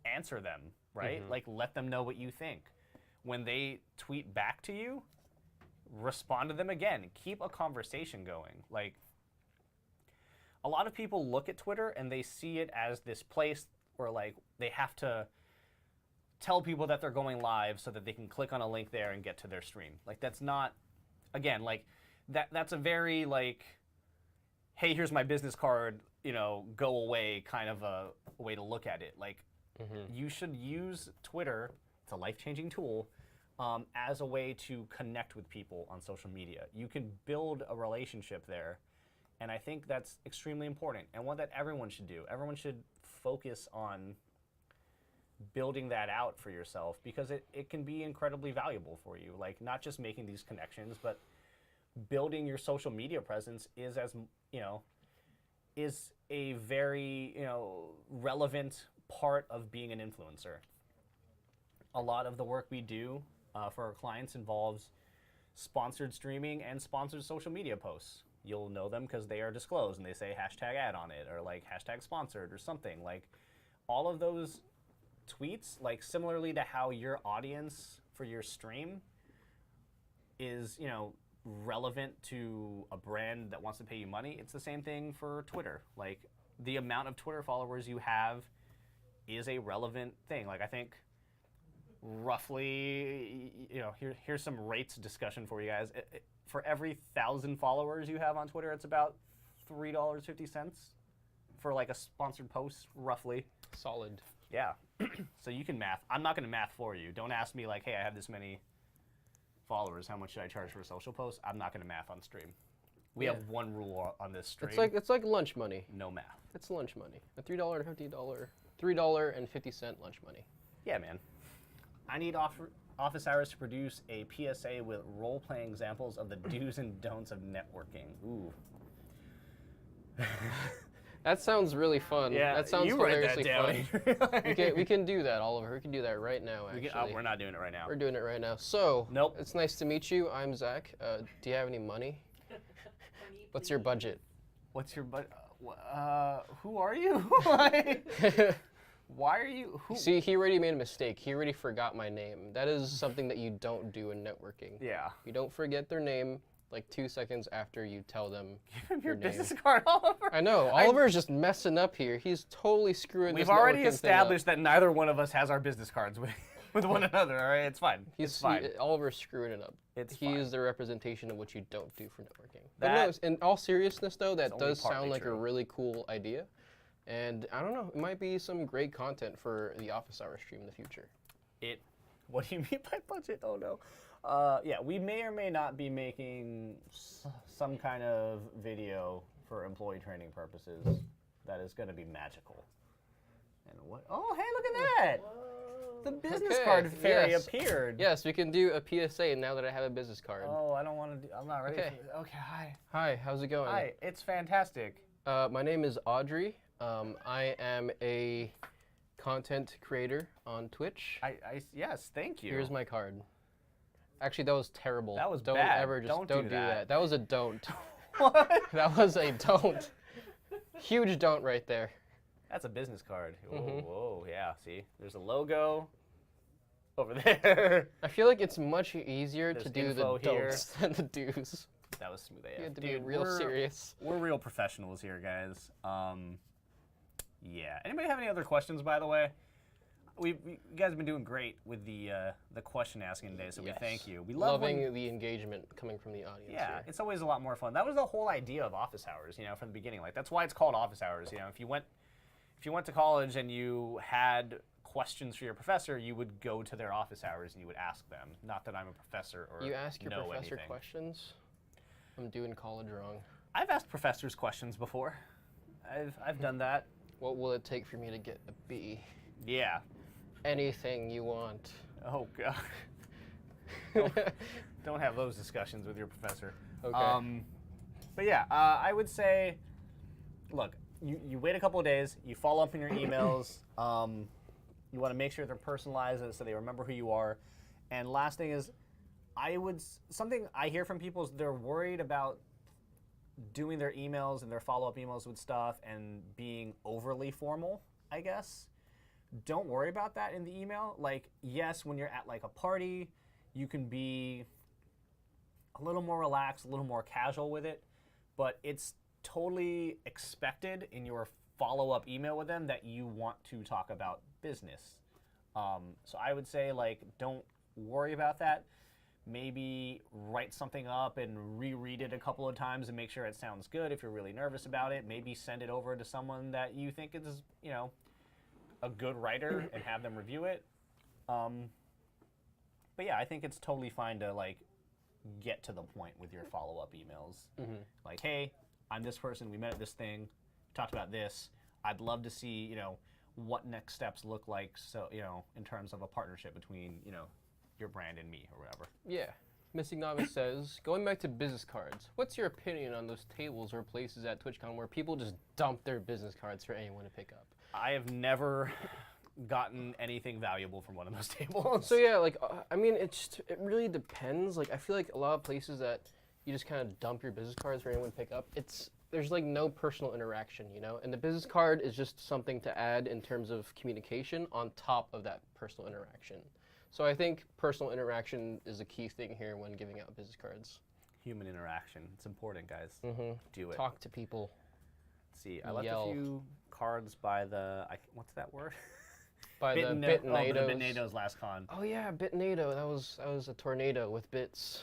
Answer them, right? Like let them know what you think. When they tweet back to you, respond to them again. Keep a conversation going. Like a lot of people look at Twitter and they see it as this place where like they have to tell people that they're going live so that they can click on a link there and get to their stream. Like that's not, again, like that's a very like, hey, here's my business card, go away kind of a way to look at it. Like you should use Twitter, it's a life-changing tool, as a way to connect with people on social media. You can build a relationship there, and I think that's extremely important and one that everyone should do. Everyone should focus on building that out for yourself because it can be incredibly valuable for you. Like not just making these connections, but building your social media presence is is a very, relevant part of being an influencer. A lot of the work we do for our clients involves sponsored streaming and sponsored social media posts. You'll know them because they are disclosed and they say hashtag ad on it or like hashtag sponsored or something. Like all of those tweets, like similarly to how your audience for your stream is, you know, relevant to a brand that wants to pay you money, it's the same thing for Twitter. Like the amount of Twitter followers you have is a relevant thing. Like I think roughly, you know, here's some rates discussion for you guys. For every 1,000 followers you have on Twitter, it's about $3.50 for like a sponsored post, roughly. Solid. Yeah. So you can math. I'm not going to math for you. Don't ask me like, hey, I have this many followers. How much should I charge for a social post? I'm not going to math on stream. We have one rule on this stream. It's like lunch money. No math. It's lunch money. A $3.50 lunch money. Yeah, man. I need office hours to produce a PSA with role-playing examples of the do's and don'ts of networking. Ooh. That sounds really fun. Yeah, that sounds you write hilariously that down. fun. we can do that, Oliver. We can do that right now, actually. We're not doing it right now. We're doing it right now. So, Nope. It's nice to meet you. I'm Zach. Do you have any money? What's your budget? What's your budget? Who are you? Why are you? Who? See, he already made a mistake. He already forgot my name. That is something that you don't do in networking. Yeah. You don't forget their name like 2 seconds after you tell them Give him your name. business card, Oliver. I know. Oliver's just messing up here. He's totally screwing this We've already networking thing up. established that neither one of us has our business cards with one another, all right? It's fine. It's fine. Oliver's screwing it up. It's he fine. is the representation of what you don't do for networking. That but no, in all seriousness, though, that only does sound partly like a true. really cool idea. And I don't know, it might be some great content for the office hour stream in the future. What do you mean by budget? Oh, no. Yeah, we may or may not be making some kind of video for employee training purposes that is going to be magical. And what? Oh, hey, look at that! The business card fairy appeared. Yes, we can do a PSA now that I have a business card. Oh, I don't want to do, I'm not ready Okay. for this. Okay, hi. Hi, how's it going? Hi, it's fantastic. My name is Audrey. I am a content creator on Twitch. Yes, thank you. Here's my card. Actually, that was terrible. That was don't bad. Ever just Don't do that. That was a don't. What? That was a don't. Huge don't right there. That's a business card. Mhm. Whoa, yeah, see? There's a logo over there. I feel like it's much easier There's to do the info here. don'ts than the do's. That was smooth AF. You have to be Dude, real serious. We're real professionals here, guys. Yeah. Anybody have any other questions, by the way? You guys have been doing great with the question asking today, so Yes. we thank you. We love Loving the engagement coming from the audience. Yeah, here. it's always a lot more fun. That was the whole idea of office hours, you know, from the beginning. Like that's why it's called office hours. You know, if you went to college and you had questions for your professor, you would go to their office hours and you would ask them. Not that I'm a professor or You ask your know professor anything. questions? I'm doing college wrong. I've asked professors questions before. I've done that. What will it take for me to get a B? Yeah. Anything you want. Oh god. Don't have those discussions with your professor. Okay. But yeah, I would say, look, you wait a couple of days, you follow up on your emails, you want to make sure they're personalized so they remember who you are. And last thing is, something I hear from people is they're worried about doing their emails and their follow-up emails with stuff and being overly formal, I guess. Don't worry about that in the email. Like, yes, when you're at like a party, you can be a little more relaxed, a little more casual with it, but it's totally expected in your follow-up email with them that you want to talk about business. So I would say, like, don't worry about that. Maybe write something up and reread it a couple of times and make sure it sounds good if you're really nervous about it. Maybe send it over to someone that you think is, you know, a good writer and have them review it. But yeah, I think it's totally fine to like get to the point with your follow-up emails. Mhm. Like, hey, I'm this person, we met at this thing, talked about this. I'd love to see, you know, what next steps look like, so, you know, in terms of a partnership between, you know, your brand and me or whatever. Yeah. Missing Novice says, going back to business cards, what's your opinion on those tables or places at TwitchCon where people just dump their business cards for anyone to pick up? I have never gotten anything valuable from one of those tables. So yeah, like I mean, it really depends. Like I feel like a lot of places that you just kind of dump your business cards for anyone to pick up. There's like no personal interaction, you know, and the business card is just something to add in terms of communication on top of that personal interaction. So I think personal interaction is a key thing here when giving out business cards. Human interaction. It's important, guys. Do it. Talk to people. Let's see, I left Yell. a few cards by the, what's that word? By the the Bitnados. Bitnados last con. Oh yeah, Bitnado. That was a tornado with bits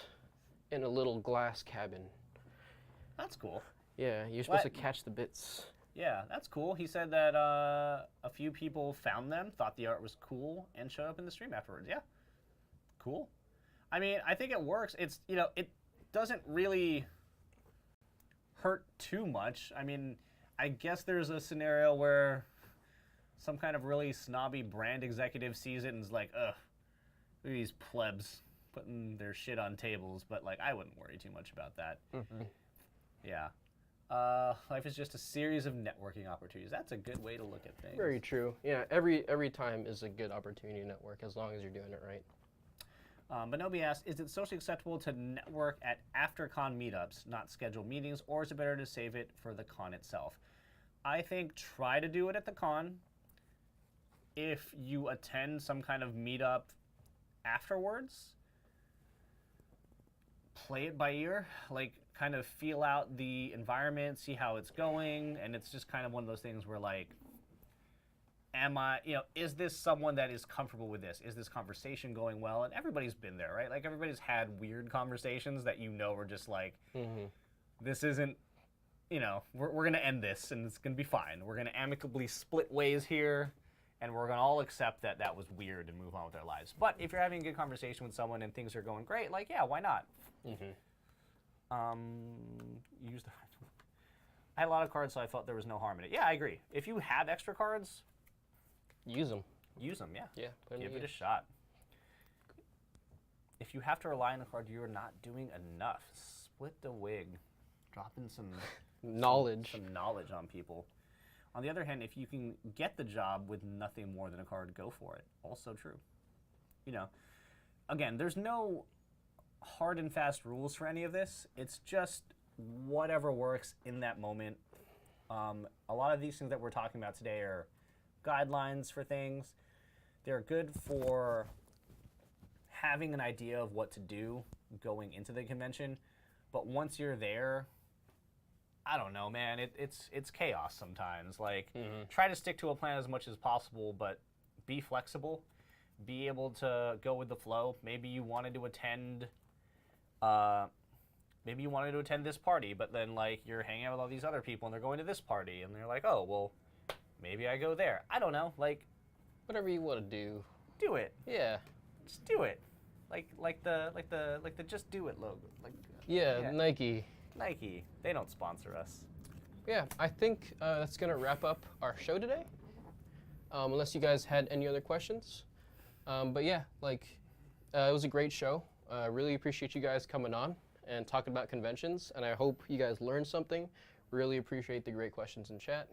in a little glass cabin. That's cool. Yeah, you're supposed to catch the bits. Yeah, that's cool. He said that a few people found them, thought the art was cool, and showed up in the stream afterwards. Yeah, cool. I mean, I think it works. It's, you know, it doesn't really hurt too much. I mean, I guess there's a scenario where some kind of really snobby brand executive sees it and is like, ugh, look at these plebs putting their shit on tables. But, like, I wouldn't worry too much about that. Yeah. Life is just a series of networking opportunities. That's a good way to look at things. Very true. Yeah, every time is a good opportunity to network as long as you're doing it right. But Nobi asked, is it socially acceptable to network at after-con meetups, not scheduled meetings, or is it better to save it for the con itself? I think try to do it at the con. If you attend some kind of meetup afterwards, play it by ear. Like, kind of feel out the environment, see how it's going, and it's just kind of one of those things where, like, is this someone that is comfortable with this? Is this conversation going well? And everybody's been there, right? Like, everybody's had weird conversations that are just like, this isn't, we're going to end this, and it's going to be fine. We're going to amicably split ways here, and we're going to all accept that that was weird and move on with our lives. But if you're having a good conversation with someone and things are going great, like, yeah, why not? I had a lot of cards, so I thought there was no harm in it. Yeah, I agree. If you have extra cards, use them. Use them, yeah. Yeah. Give it a shot. If you have to rely on a card, you're not doing enough. Split the wig. Drop in some knowledge. Some knowledge on people. On the other hand, if you can get the job with nothing more than a card, go for it. Also true. Again, there's no hard and fast rules for any of this. It's just whatever works in that moment. A lot of these things that we're talking about today are guidelines for things. They're good for having an idea of what to do going into the convention, but once you're there, I don't know, man, it's chaos sometimes. Like, try to stick to a plan as much as possible, but be flexible, be able to go with the flow. Maybe you wanted to attend this party, but then, like, you're hanging out with all these other people and they're going to this party, and they're like, oh, well, maybe I go there. I don't know, like, whatever you want to do. Do it. Yeah. Just do it. Like the just do it logo. Yeah, Nike. Nike. They don't sponsor us. Yeah, I think that's gonna wrap up our show today. Unless you guys had any other questions. But yeah, it was a great show. Really appreciate you guys coming on and talking about conventions, and I hope you guys learned something. Really appreciate the great questions in chat.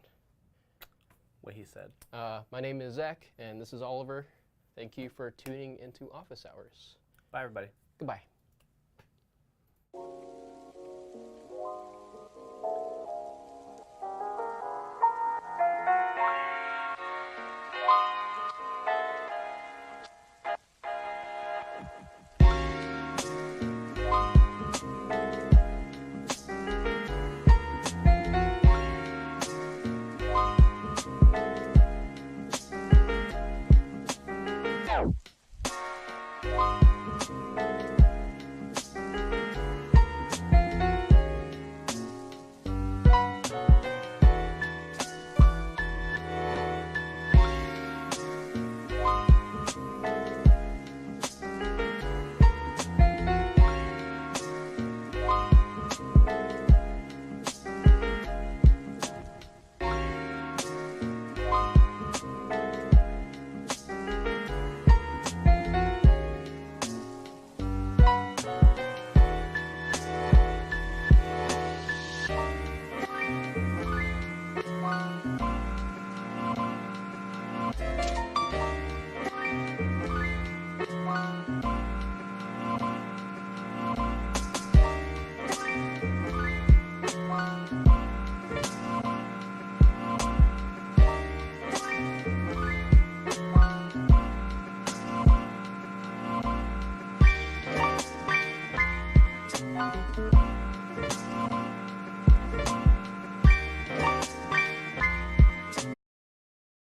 What he said. My name is Zach, and this is Oliver. Thank you for tuning into Office Hours. Bye, everybody. Goodbye.